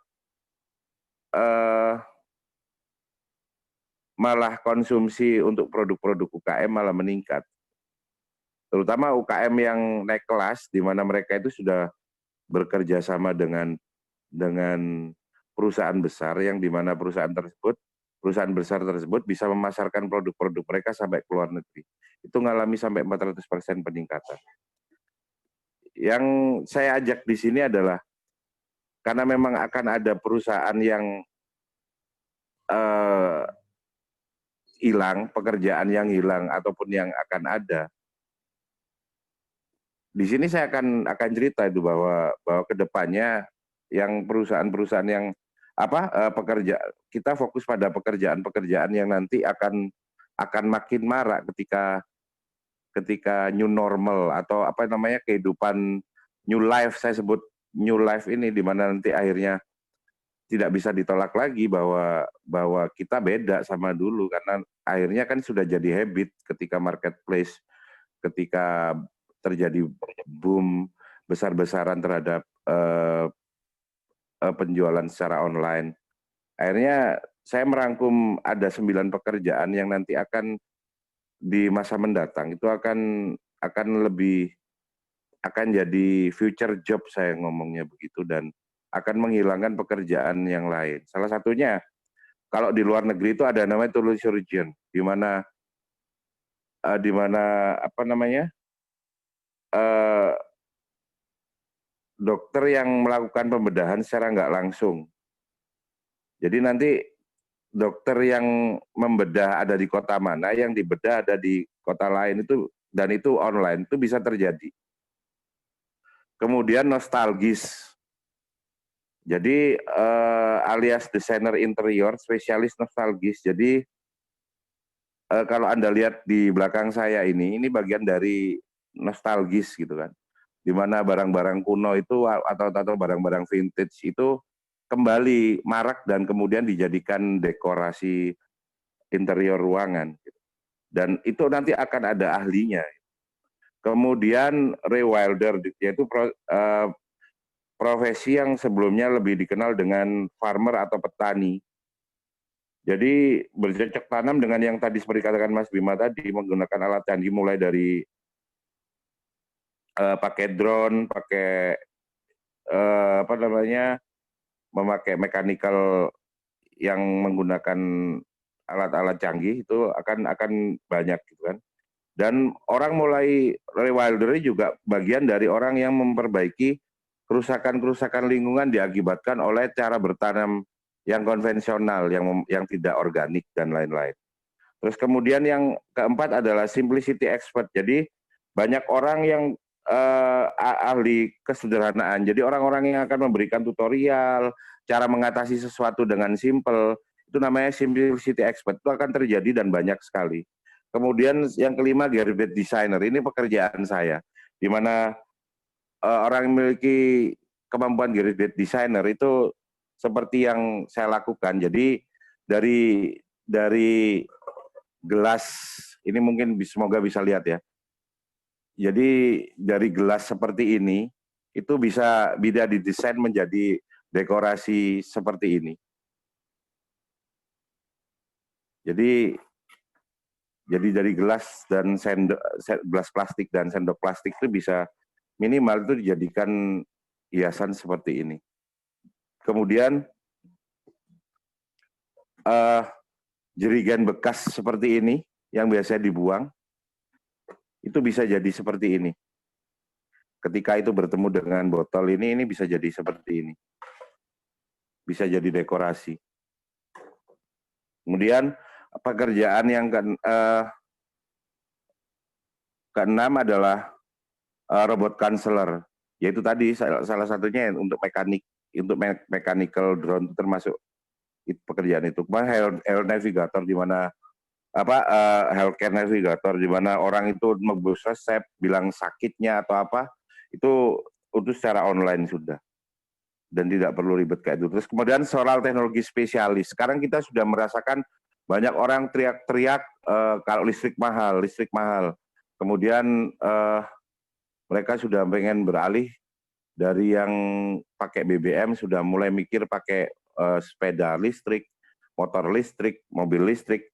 B: malah konsumsi untuk produk-produk UKM malah meningkat. Terutama UKM yang naik kelas, di mana mereka itu sudah bekerja sama dengan perusahaan besar, yang di mana perusahaan besar tersebut bisa memasarkan produk-produk mereka sampai ke luar negeri. Itu mengalami sampai 400% peningkatan. Yang saya ajak di sini adalah karena memang akan ada perusahaan yang hilang, pekerjaan yang hilang ataupun yang akan ada. Di sini saya akan cerita itu bahwa kedepannya yang perusahaan-perusahaan yang kita fokus pada pekerjaan-pekerjaan yang nanti akan makin marak ketika new normal atau kehidupan new life, saya sebut new life ini, di mana nanti akhirnya tidak bisa ditolak lagi bahwa kita beda sama dulu, karena akhirnya kan sudah jadi habit ketika marketplace, ketika terjadi boom besar-besaran terhadap penjualan secara online. Akhirnya saya merangkum ada 9 pekerjaan yang nanti akan di masa mendatang itu akan jadi future job, saya ngomongnya begitu, dan akan menghilangkan pekerjaan yang lain. Salah satunya kalau di luar negeri itu ada namanya tool surgeon, di mana dokter yang melakukan pembedahan secara nggak langsung. Jadi nanti dokter yang membedah ada di kota mana, yang dibedah ada di kota lain itu, dan itu online, itu bisa terjadi. Kemudian nostalgis. Jadi alias desainer interior, spesialis nostalgis. Jadi kalau Anda lihat di belakang saya ini bagian dari nostalgis gitu kan. Di mana barang-barang kuno itu atau barang-barang vintage itu kembali marak dan kemudian dijadikan dekorasi interior ruangan. Dan itu nanti akan ada ahlinya. Kemudian rewilder, yaitu profesi yang sebelumnya lebih dikenal dengan farmer atau petani. Jadi bercocok tanam dengan yang tadi seperti katakan Mas Bima tadi, menggunakan alat canggih mulai dari pakai drone, pakai memakai mechanical yang menggunakan alat-alat canggih, itu akan banyak gitu kan. Dan orang mulai rewilder juga bagian dari orang yang memperbaiki kerusakan-kerusakan lingkungan diakibatkan oleh cara bertanam yang konvensional, yang tidak organik dan lain-lain. Terus kemudian yang keempat adalah simplicity expert. Jadi banyak orang yang ahli kesederhanaan. Jadi orang-orang yang akan memberikan tutorial, cara mengatasi sesuatu dengan simple, itu namanya simplicity expert. Itu akan terjadi dan banyak sekali. Kemudian yang kelima, gadget designer. Ini pekerjaan saya, di mana orang yang memiliki kemampuan gadget designer itu seperti yang saya lakukan. Jadi dari gelas, ini mungkin semoga bisa lihat ya. Jadi dari gelas seperti ini, itu bisa didesain menjadi dekorasi seperti ini. Jadi dari gelas dan gelas plastik dan sendok plastik itu bisa minimal itu dijadikan hiasan seperti ini. Kemudian jerigen bekas seperti ini yang biasa dibuang, itu bisa jadi seperti ini. Ketika itu bertemu dengan botol ini bisa jadi seperti ini. Bisa jadi dekorasi. Kemudian pekerjaan yang keenam adalah robot counselor, yaitu tadi salah satunya untuk mechanical drone, termasuk pekerjaan itu. Kemudian health navigator, di mana healthcare navigator, di mana orang itu membus resep, bilang sakitnya atau apa, itu secara online sudah, dan tidak perlu ribet kayak itu. Terus kemudian soal teknologi spesialis. Sekarang kita sudah merasakan banyak orang teriak-teriak kalau listrik mahal. Kemudian mereka sudah pengen beralih Dari yang pakai BBM sudah mulai mikir pakai sepeda listrik, motor listrik, mobil listrik.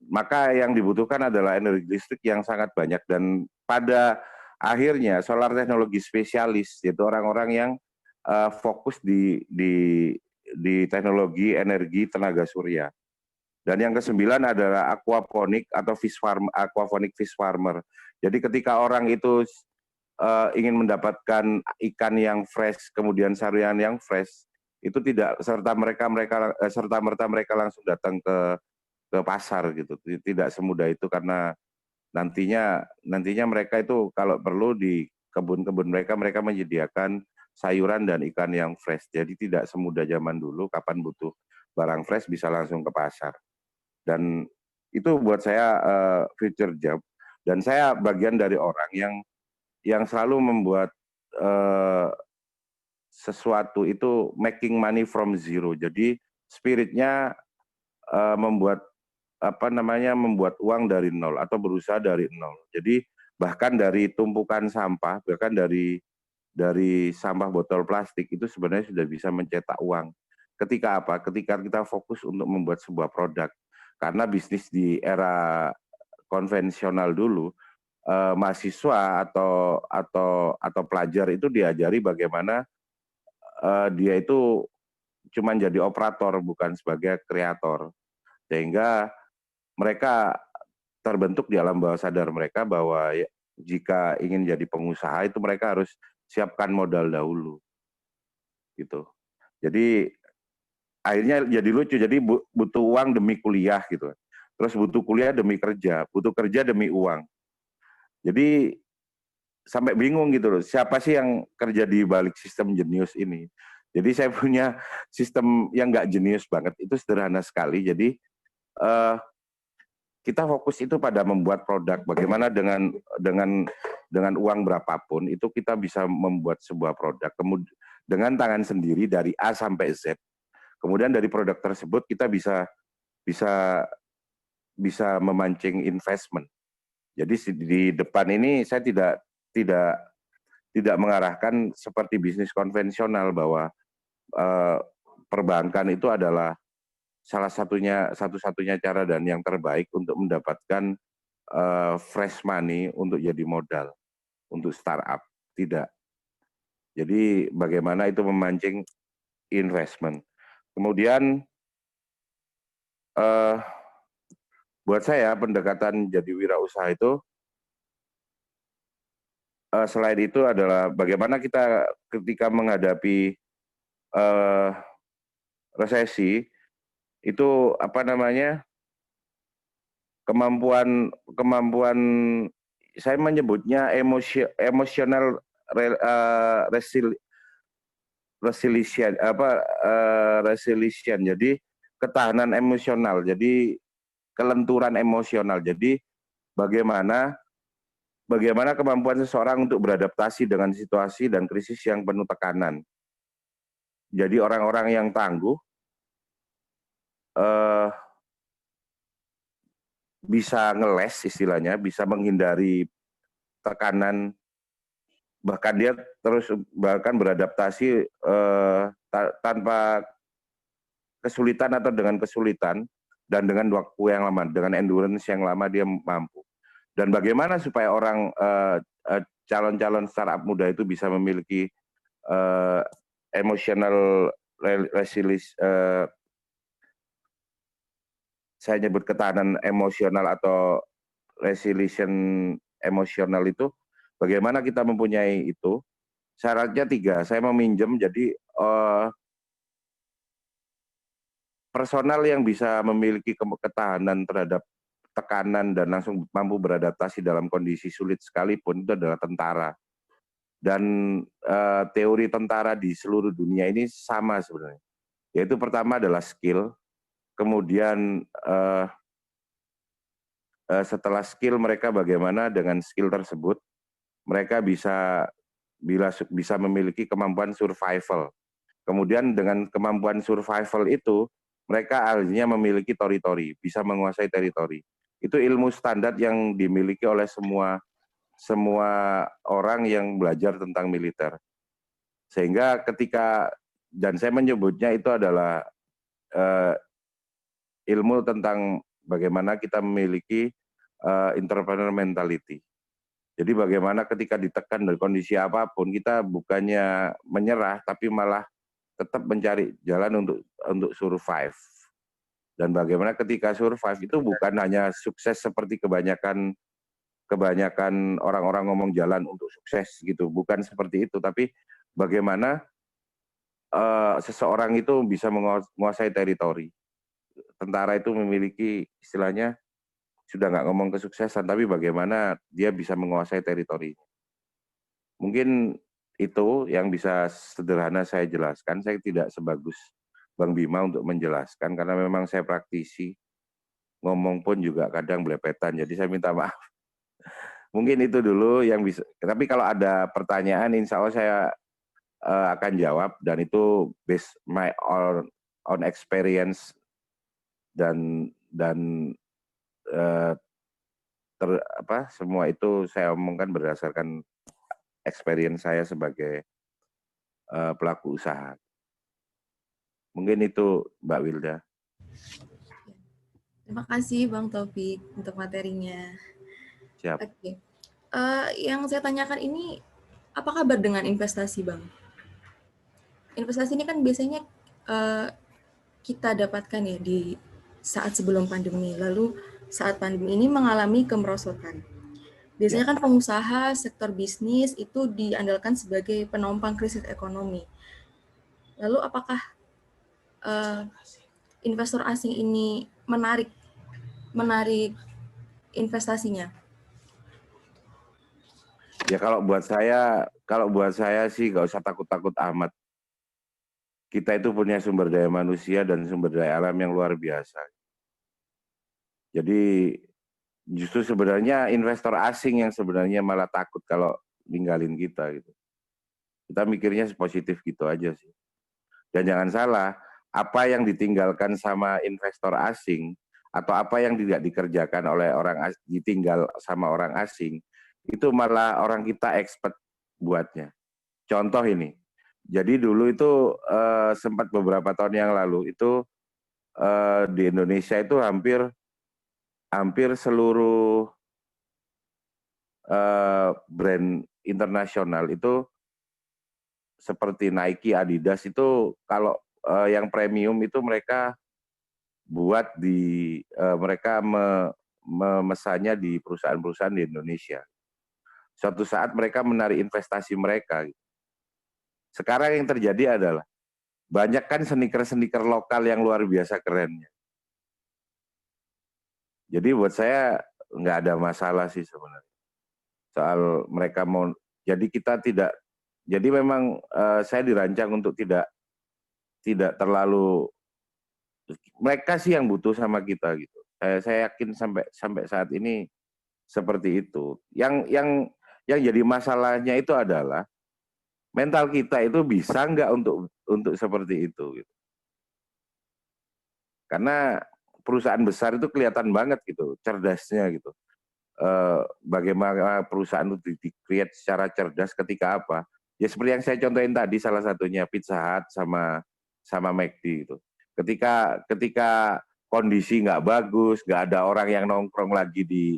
B: Maka yang dibutuhkan adalah energi listrik yang sangat banyak, dan pada akhirnya solar teknologi spesialis, yaitu orang-orang yang fokus di teknologi energi tenaga surya. Dan yang kesembilan adalah aquaponik atau fish farm, aquaponik fish farmer. Jadi ketika orang itu ingin mendapatkan ikan yang fresh, kemudian saluran yang fresh, itu tidak serta merta mereka langsung datang ke pasar gitu. Tidak semudah itu, karena nantinya mereka itu kalau perlu di kebun-kebun mereka menyediakan sayuran dan ikan yang fresh. Jadi tidak semudah zaman dulu, kapan butuh barang fresh bisa langsung ke pasar. Dan itu buat saya future job. Dan saya bagian dari orang yang selalu membuat sesuatu itu making money from zero. Jadi spiritnya membuat membuat uang dari nol atau berusaha dari nol. Jadi bahkan dari tumpukan sampah, bahkan dari sampah botol plastik itu sebenarnya sudah bisa mencetak uang. Ketika apa? Ketika kita fokus untuk membuat sebuah produk. Karena bisnis di era konvensional dulu, mahasiswa atau pelajar itu diajari bagaimana dia itu cuma jadi operator, bukan sebagai kreator. Sehingga mereka terbentuk di alam bawah sadar mereka bahwa jika ingin jadi pengusaha itu mereka harus siapkan modal dahulu. Gitu. Jadi akhirnya jadi lucu, jadi butuh uang demi kuliah gitu. Terus butuh kuliah demi kerja, butuh kerja demi uang. Jadi sampai bingung gitu loh, siapa sih yang kerja di balik sistem jenius ini. Jadi saya punya sistem yang nggak jenius banget, itu sederhana sekali. Jadi kita fokus itu pada membuat produk. Bagaimana dengan uang berapapun itu kita bisa membuat sebuah produk. Kemudian dengan tangan sendiri dari A sampai Z. Kemudian dari produk tersebut kita bisa memancing investment. Jadi di depan ini saya tidak mengarahkan seperti bisnis konvensional bahwa perbankan itu adalah satu-satunya cara dan yang terbaik untuk mendapatkan fresh money untuk jadi modal untuk startup. Tidak. Jadi bagaimana itu memancing investment. Kemudian buat saya pendekatan jadi wirausaha itu selain itu adalah bagaimana kita ketika menghadapi resesi itu kemampuan saya menyebutnya emosional resilience. Jadi ketahanan emosional, jadi kelenturan emosional. Jadi bagaimana kemampuan seseorang untuk beradaptasi dengan situasi dan krisis yang penuh tekanan. Jadi orang-orang yang tangguh bisa ngeles istilahnya, bisa menghindari tekanan, bahkan dia bahkan beradaptasi tanpa kesulitan atau dengan kesulitan, dan dengan waktu yang lama, dengan endurance yang lama dia mampu. Dan bagaimana supaya orang calon-calon startup muda itu bisa memiliki emotional resilience, saya nyebut ketahanan emosional atau resilience emosional itu, bagaimana kita mempunyai itu? Syaratnya 3, saya meminjam, jadi personal yang bisa memiliki ketahanan terhadap tekanan dan langsung mampu beradaptasi dalam kondisi sulit sekalipun itu adalah tentara. Dan teori tentara di seluruh dunia ini sama sebenarnya. Yaitu pertama adalah skill, kemudian setelah skill mereka bagaimana dengan skill tersebut mereka bisa memiliki kemampuan survival. Kemudian dengan kemampuan survival itu mereka akhirnya memiliki teritori, bisa menguasai teritori. Itu ilmu standar yang dimiliki oleh semua orang yang belajar tentang militer. Sehingga dan saya menyebutnya itu adalah ilmu tentang bagaimana kita memiliki entrepreneur mentality. Jadi bagaimana ketika ditekan dari kondisi apapun, kita bukannya menyerah, tapi malah tetap mencari jalan untuk survive. Dan bagaimana ketika survive itu bukan hanya sukses seperti kebanyakan orang-orang ngomong jalan untuk sukses gitu, bukan seperti itu, tapi bagaimana seseorang itu bisa menguasai teritori. Tentara itu memiliki istilahnya, sudah nggak ngomong kesuksesan, tapi bagaimana dia bisa menguasai teritori. Mungkin itu yang bisa sederhana saya jelaskan. Saya tidak sebagus Bang Bima untuk menjelaskan, karena memang saya praktisi, ngomong pun juga kadang belepetan, jadi saya minta maaf. Mungkin itu dulu yang bisa, tapi kalau ada pertanyaan insya Allah saya akan jawab, dan itu based my own experience dan semua itu saya omongkan berdasarkan experience saya sebagai pelaku usaha. Mungkin itu Mbak Wilda.
D: Terima kasih Bang Taufik untuk materinya.
B: Siap.
D: Oke. Yang saya tanyakan ini, apa kabar dengan investasi, Bang? Investasi ini kan biasanya kita dapatkan ya di saat sebelum pandemi, lalu saat pandemi ini mengalami kemerosotan. Biasanya kan pengusaha sektor bisnis itu diandalkan sebagai penopang krisis ekonomi. Lalu apakah investor asing ini menarik investasinya?
B: Ya kalau buat saya sih nggak usah takut-takut amat. Kita itu punya sumber daya manusia dan sumber daya alam yang luar biasa. Jadi justru sebenarnya investor asing yang sebenarnya malah takut kalau ninggalin kita gitu. Kita mikirnya positif gitu aja sih. Dan jangan salah, apa yang ditinggalkan sama investor asing atau apa yang tidak dikerjakan oleh ditinggal sama orang asing, itu malah orang kita expert buatnya. Contoh ini, jadi dulu itu sempat beberapa tahun yang lalu itu di Indonesia itu hampir seluruh brand internasional itu seperti Nike, Adidas itu kalau yang premium itu mereka buat mereka memesannya di perusahaan-perusahaan di Indonesia. Suatu saat mereka menarik investasi mereka. Sekarang yang terjadi adalah banyak kan sneaker-sneaker lokal yang luar biasa kerennya. Jadi buat saya nggak ada masalah sih sebenarnya. Soal mereka mau, jadi memang saya dirancang untuk tidak terlalu, mereka sih yang butuh sama kita gitu. Saya yakin sampai saat ini seperti itu. Yang jadi masalahnya itu adalah mental kita itu bisa nggak untuk seperti itu gitu. Karena perusahaan besar itu kelihatan banget gitu, cerdasnya gitu. Bagaimana perusahaan itu di-create secara cerdas ketika apa? Ya seperti yang saya contohin tadi, salah satunya Pizza Hut sama McD gitu. Ketika kondisi nggak bagus, nggak ada orang yang nongkrong lagi di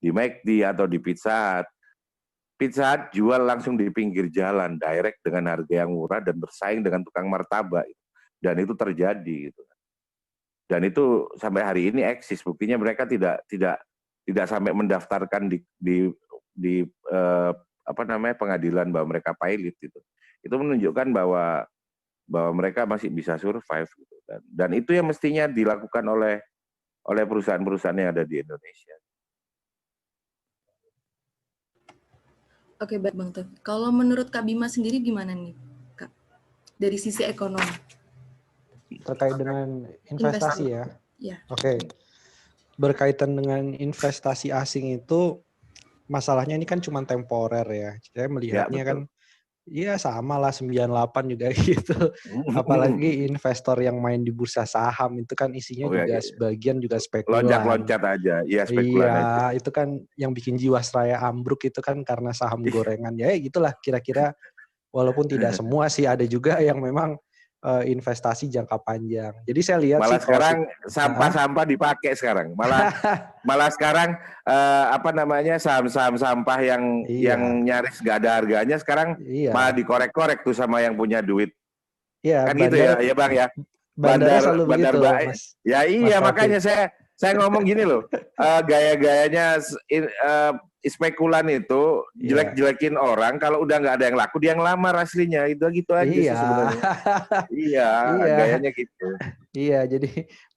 B: McD atau di Pizza Hut, Pizza Hut jual langsung di pinggir jalan, direct dengan harga yang murah dan bersaing dengan tukang martabak. Dan itu terjadi gitu. Dan itu sampai hari ini eksis. Buktinya mereka tidak sampai mendaftarkan di pengadilan bahwa mereka pilot gitu. Itu menunjukkan bahwa mereka masih bisa survive gitu. Dan itu yang mestinya dilakukan oleh perusahaan-perusahaan yang ada di Indonesia.
D: Oke, baik Bang Taufik. Kalau menurut Kak Bima sendiri gimana nih, Kak? Dari sisi ekonomi.
C: Terkait dengan investasi ya?
D: Ya.
C: Oke. Berkaitan dengan investasi asing itu, masalahnya ini kan cuma temporer ya. Saya melihatnya kan, ya sama lah 98 juga gitu. Apalagi investor yang main di bursa saham itu kan isinya sebagian juga spekulan.
B: Loncat-loncat aja, ya spekulan aja.
C: Iya, itu kan yang bikin Jiwasraya ambruk itu kan karena saham gorengan. Ya gitulah kira-kira Walaupun tidak semua sih, ada juga yang memang investasi jangka panjang. Jadi saya lihat
B: Malah
C: sih
B: sekarang sampah-sampah dipakai sekarang. Malah sekarang apa namanya saham-saham sampah yang nyaris nggak ada harganya sekarang malah dikorek-korek tuh sama yang punya duit.
C: Iya,
B: Kan gitu ya Bang ya.
C: Bandarnya selalu begitu, Mas.
B: Ya iya,
C: Mas
B: makanya saya ngomong gini loh, gaya-gayanya spekulan itu jelek-jelekin orang, kalau udah nggak ada yang laku dia yang lamar aslinya, itu gitu aja sih sebenarnya. Iya, gayanya gitu.
C: Iya, jadi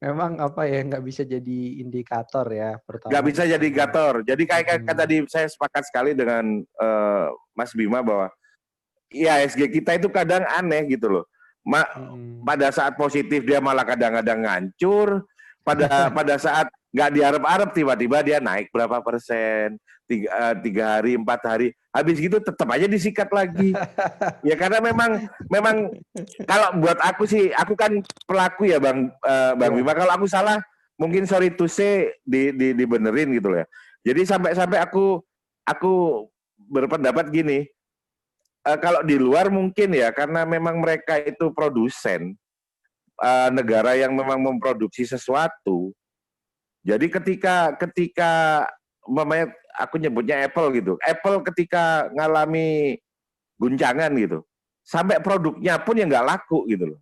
C: memang apa ya, nggak bisa jadi indikator ya pertama.
B: Nggak bisa jadi indikator. Jadi kayak tadi saya sepakat sekali dengan Mas Bima bahwa IHSG kita itu kadang aneh gitu loh. Pada saat positif dia malah kadang-kadang ngancur, pada saat nggak diharap-harap tiba-tiba dia naik berapa persen, 3 hari, 4 hari, habis gitu tetap aja disikat lagi. Ya karena memang kalau buat aku sih, aku kan pelaku ya Bang Bima, kalau aku salah mungkin sorry to say dibenerin gitu loh ya. Jadi sampai aku berpendapat gini, kalau di luar mungkin ya karena memang mereka itu produsen, negara yang memang memproduksi sesuatu. Jadi ketika mamanya aku nyebutnya Apple gitu. Apple ketika ngalami guncangan gitu, sampai produknya pun yang nggak laku gitu loh.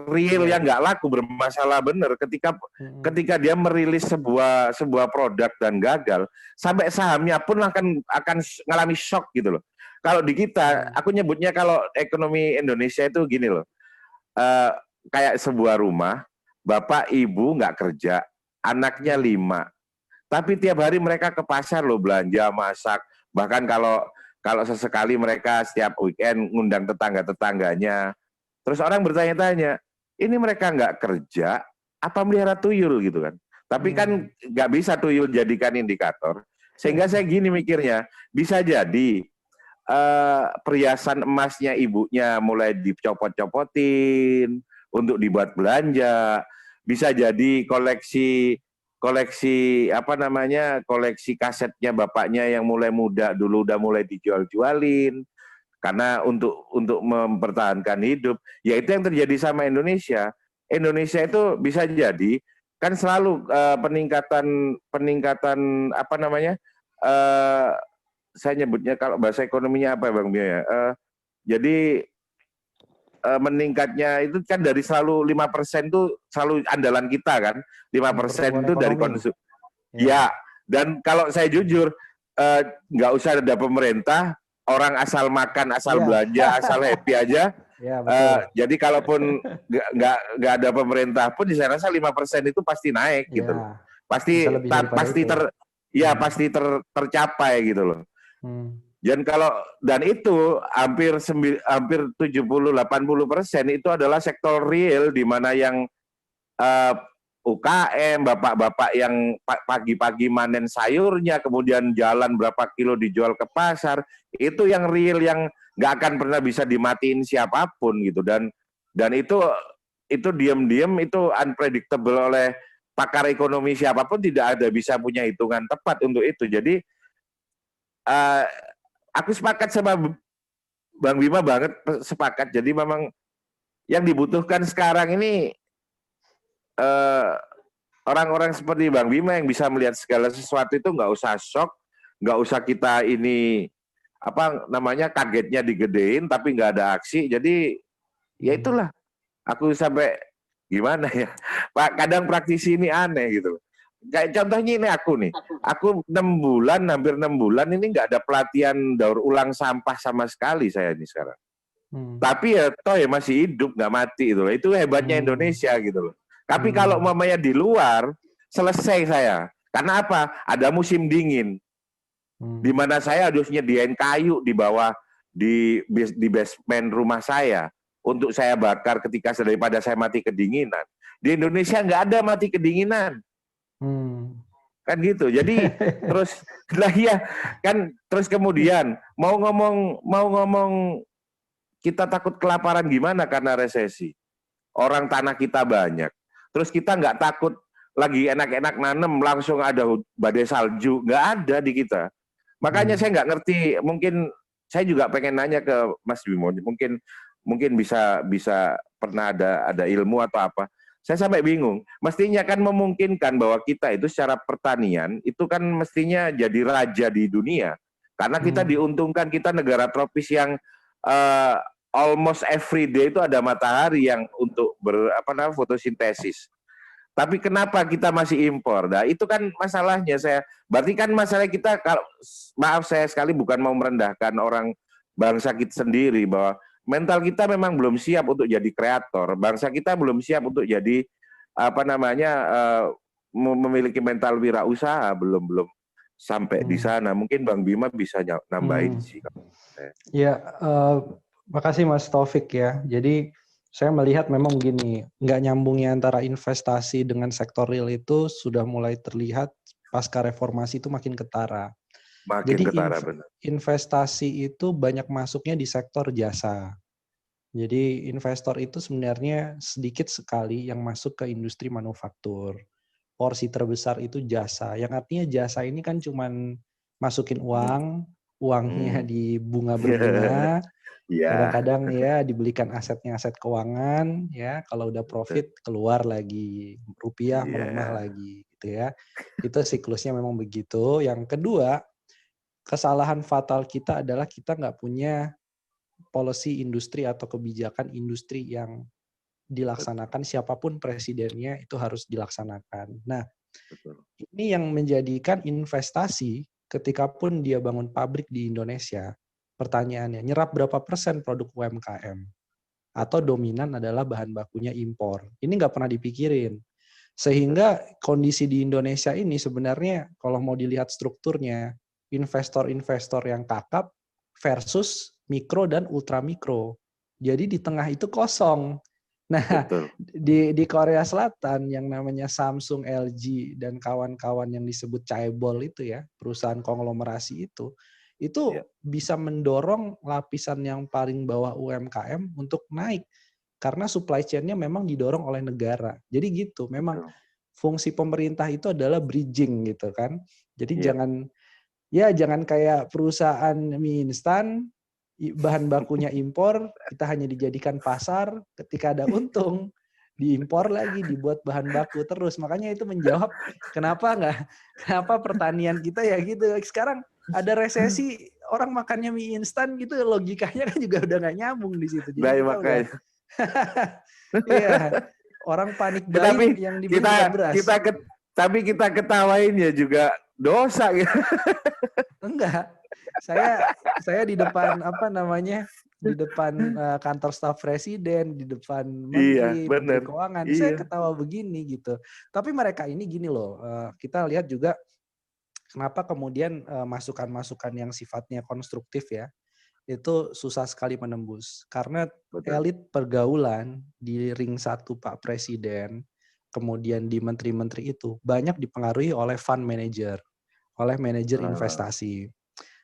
B: Real yang nggak laku, bermasalah bener ketika dia merilis sebuah produk dan gagal, sampai sahamnya pun akan ngalami shock gitu loh. Kalau di kita, aku nyebutnya kalau ekonomi Indonesia itu gini loh. Kayak sebuah rumah, bapak ibu nggak kerja, anaknya 5, tapi tiap hari mereka ke pasar loh belanja, masak, bahkan kalau sesekali mereka setiap weekend ngundang tetangga-tetangganya. Terus orang bertanya-tanya, ini mereka nggak kerja apa melihara tuyul gitu kan? Tapi kan nggak bisa tuyul jadikan indikator. Sehingga saya gini mikirnya, bisa jadi perhiasan emasnya ibunya mulai dicopot-copotin untuk dibuat belanja, bisa jadi koleksi koleksi kasetnya bapaknya yang mulai muda dulu udah mulai dijual-jualin karena untuk mempertahankan hidup. Ya itu yang terjadi sama Indonesia. Indonesia itu bisa jadi kan selalu peningkatan apa namanya, saya nyebutnya kalau bahasa ekonominya apa Bang Bia ya, jadi meningkatnya itu kan dari selalu 5% itu selalu andalan kita kan, 5% itu dari konsumsi. Ya, dan kalau saya jujur nggak usah ada pemerintah, orang asal makan, asal belanja, asal happy aja. Jadi kalaupun nggak ada pemerintah pun, saya rasa 5% itu pasti naik gitu loh. Pasti tercapai gitu loh. Dan itu hampir 70-80% itu adalah sektor real, di mana yang UKM, bapak-bapak yang pagi-pagi manen sayurnya, kemudian jalan berapa kilo dijual ke pasar, itu yang real, yang nggak akan pernah bisa dimatiin siapapun gitu. Dan itu diam-diam itu unpredictable oleh pakar ekonomi siapapun, tidak ada bisa punya hitungan tepat untuk itu. Jadi aku sepakat sama Bang Bima banget, sepakat. Jadi memang yang dibutuhkan sekarang ini orang-orang seperti Bang Bima yang bisa melihat segala sesuatu itu, nggak usah shock, nggak usah kita ini apa namanya kagetnya digedein tapi nggak ada aksi. Jadi ya itulah, aku sampai gimana ya Pak, kadang praktisi ini aneh gitu. Kayak contohnya ini aku 6 bulan, hampir 6 bulan ini nggak ada pelatihan daur ulang sampah sama sekali saya ini sekarang. Tapi ya toh ya masih hidup, nggak mati itu. Itu hebatnya Indonesia gitu loh. Tapi kalau mamanya di luar, selesai saya. Karena apa? Ada musim dingin. Di mana saya harus nyediain kayu di bawah di basement rumah saya untuk saya bakar ketika daripada saya mati kedinginan. Di Indonesia nggak ada mati kedinginan. Kan gitu. Jadi terus lah ya kan, terus kemudian mau ngomong kita takut kelaparan gimana karena resesi. Orang tanah kita banyak. Terus kita nggak takut lagi enak-enak nanem langsung ada badai salju, nggak ada di kita. Makanya saya nggak ngerti, mungkin saya juga pengen nanya ke Mas Bimo, mungkin bisa pernah ada ilmu atau apa. Saya sampai bingung. Mestinya kan memungkinkan bahwa kita itu secara pertanian itu kan mestinya jadi raja di dunia. Karena kita diuntungkan, kita negara tropis yang almost every day itu ada matahari yang untuk fotosintesis. Tapi kenapa kita masih impor? Nah, itu kan masalahnya berarti kan masalah kita, maaf saya sekali bukan mau merendahkan orang bangsa kita sendiri, bahwa mental kita memang belum siap untuk jadi kreator. Bangsa kita belum siap untuk jadi memiliki mental wirausaha, belum sampai di sana. Mungkin Bang Bima bisa nambahin sih.
C: Ya, makasih Mas Taufik ya. Jadi saya melihat memang gini, nggak nyambungnya antara investasi dengan sektor real itu sudah mulai terlihat pasca reformasi itu makin ketara. Jadi
B: benar.
C: Investasi itu banyak masuknya di sektor jasa. Jadi investor itu sebenarnya sedikit sekali yang masuk ke industri manufaktur. Porsi terbesar itu jasa. Yang artinya jasa ini kan cuman masukin uangnya di bunga berbunga. Kadang-kadang ya dibelikan asetnya aset keuangan, ya kalau udah profit keluar lagi, rupiah melemah lagi, gitu ya. Itu siklusnya memang begitu. Yang kedua, kesalahan fatal kita adalah kita nggak punya policy industri atau kebijakan industri yang dilaksanakan, siapapun presidennya itu harus dilaksanakan. Nah, ini yang menjadikan investasi ketika pun dia bangun pabrik di Indonesia, pertanyaannya, nyerap berapa persen produk UMKM? Atau dominan adalah bahan bakunya impor? Ini nggak pernah dipikirin. Sehingga kondisi di Indonesia ini sebenarnya kalau mau dilihat strukturnya, investor-investor yang kakap versus mikro dan ultramikro. Jadi di tengah itu kosong. Nah, di Korea Selatan yang namanya Samsung, LG, dan kawan-kawan yang disebut chaebol itu ya, perusahaan konglomerasi itu bisa mendorong lapisan yang paling bawah UMKM untuk naik. Karena supply chain-nya memang didorong oleh negara. Jadi gitu, memang fungsi pemerintah itu adalah bridging gitu kan. Jadi jangan kayak perusahaan mie instan, bahan bakunya impor, kita hanya dijadikan pasar, ketika ada untung, diimpor lagi, dibuat bahan baku terus. Makanya itu menjawab kenapa pertanian kita ya gitu. Sekarang ada resesi, orang makannya mie instan gitu, logikanya kan juga udah nggak nyambung di situ. Jadi
B: makanya.
C: Iya, orang panik buying yang dibeli beras.
B: Tapi kita ketawain ya juga dosa gitu.
C: Enggak. Saya di depan di depan kantor staf presiden, di depan menteri keuangan, saya ketawa begini gitu. Tapi mereka ini gini loh, kita lihat juga kenapa kemudian masukan-masukan yang sifatnya konstruktif ya, itu susah sekali menembus. Karena elit pergaulan di ring 1 Pak Presiden, kemudian di menteri-menteri itu banyak dipengaruhi oleh fund manager, oleh manajer investasi.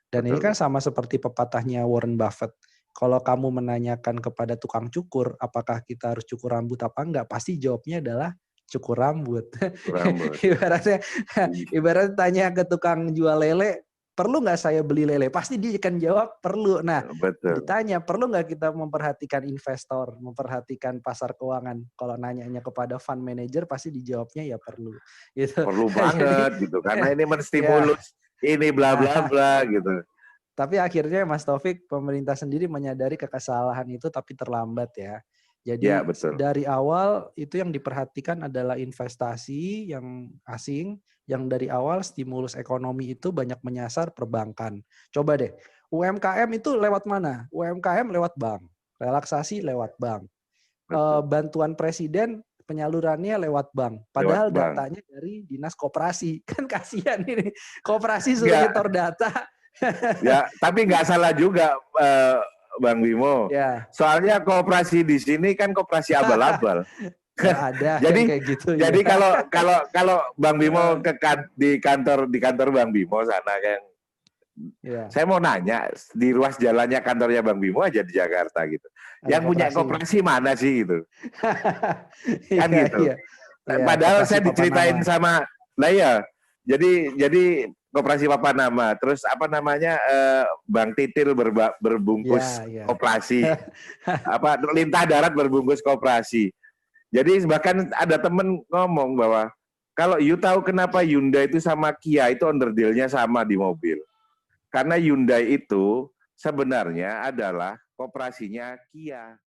C: Dan ini kan sama seperti pepatahnya Warren Buffett. Kalau kamu menanyakan kepada tukang cukur, apakah kita harus cukur rambut apa enggak, pasti jawabnya adalah cukur rambut. Ibaratnya tanya ke tukang jual lele, perlu nggak saya beli lele? Pasti dia akan jawab perlu. Nah, ditanya perlu nggak kita memperhatikan investor, memperhatikan pasar keuangan? Kalau nanyanya kepada fund manager, pasti dijawabnya ya perlu. Gitu.
B: Perlu banget gitu, karena ini menstimulus ini bla bla bla gitu.
C: Tapi akhirnya Mas Taufik, pemerintah sendiri menyadari kesalahan itu tapi terlambat ya. Jadi dari awal itu yang diperhatikan adalah investasi yang asing, yang dari awal stimulus ekonomi itu banyak menyasar perbankan. Coba deh, UMKM itu lewat mana? UMKM lewat bank, relaksasi lewat bank. Bantuan presiden penyalurannya lewat bank. Padahal datanya dari dinas koperasi. Kan kasihan ini. Koperasi suruh nyetor data.
B: Ya, tapi nggak salah juga Bang Bimo. Soalnya koperasi di sini kan koperasi abal-abal.
C: Ada
B: jadi
C: kayak gitu.
B: Jadi kalau Bang Bimo di kantor Bang Bimo sana kan. Saya mau nanya, di ruas jalannya kantornya Bang Bimo aja di Jakarta gitu. Yang punya koperasi mana sih gitu? Kan gitu. Padahal saya diceritain sama, jadi koperasi papan nama, terus apa namanya Bang Titil berbungkus
C: Ya, ya.
B: koperasi, apa lintah darat berbungkus koperasi. Jadi bahkan ada temen ngomong bahwa kalau you tahu kenapa Hyundai itu sama Kia itu onderdilnya sama di mobil, karena Hyundai itu sebenarnya adalah koperasinya Kia.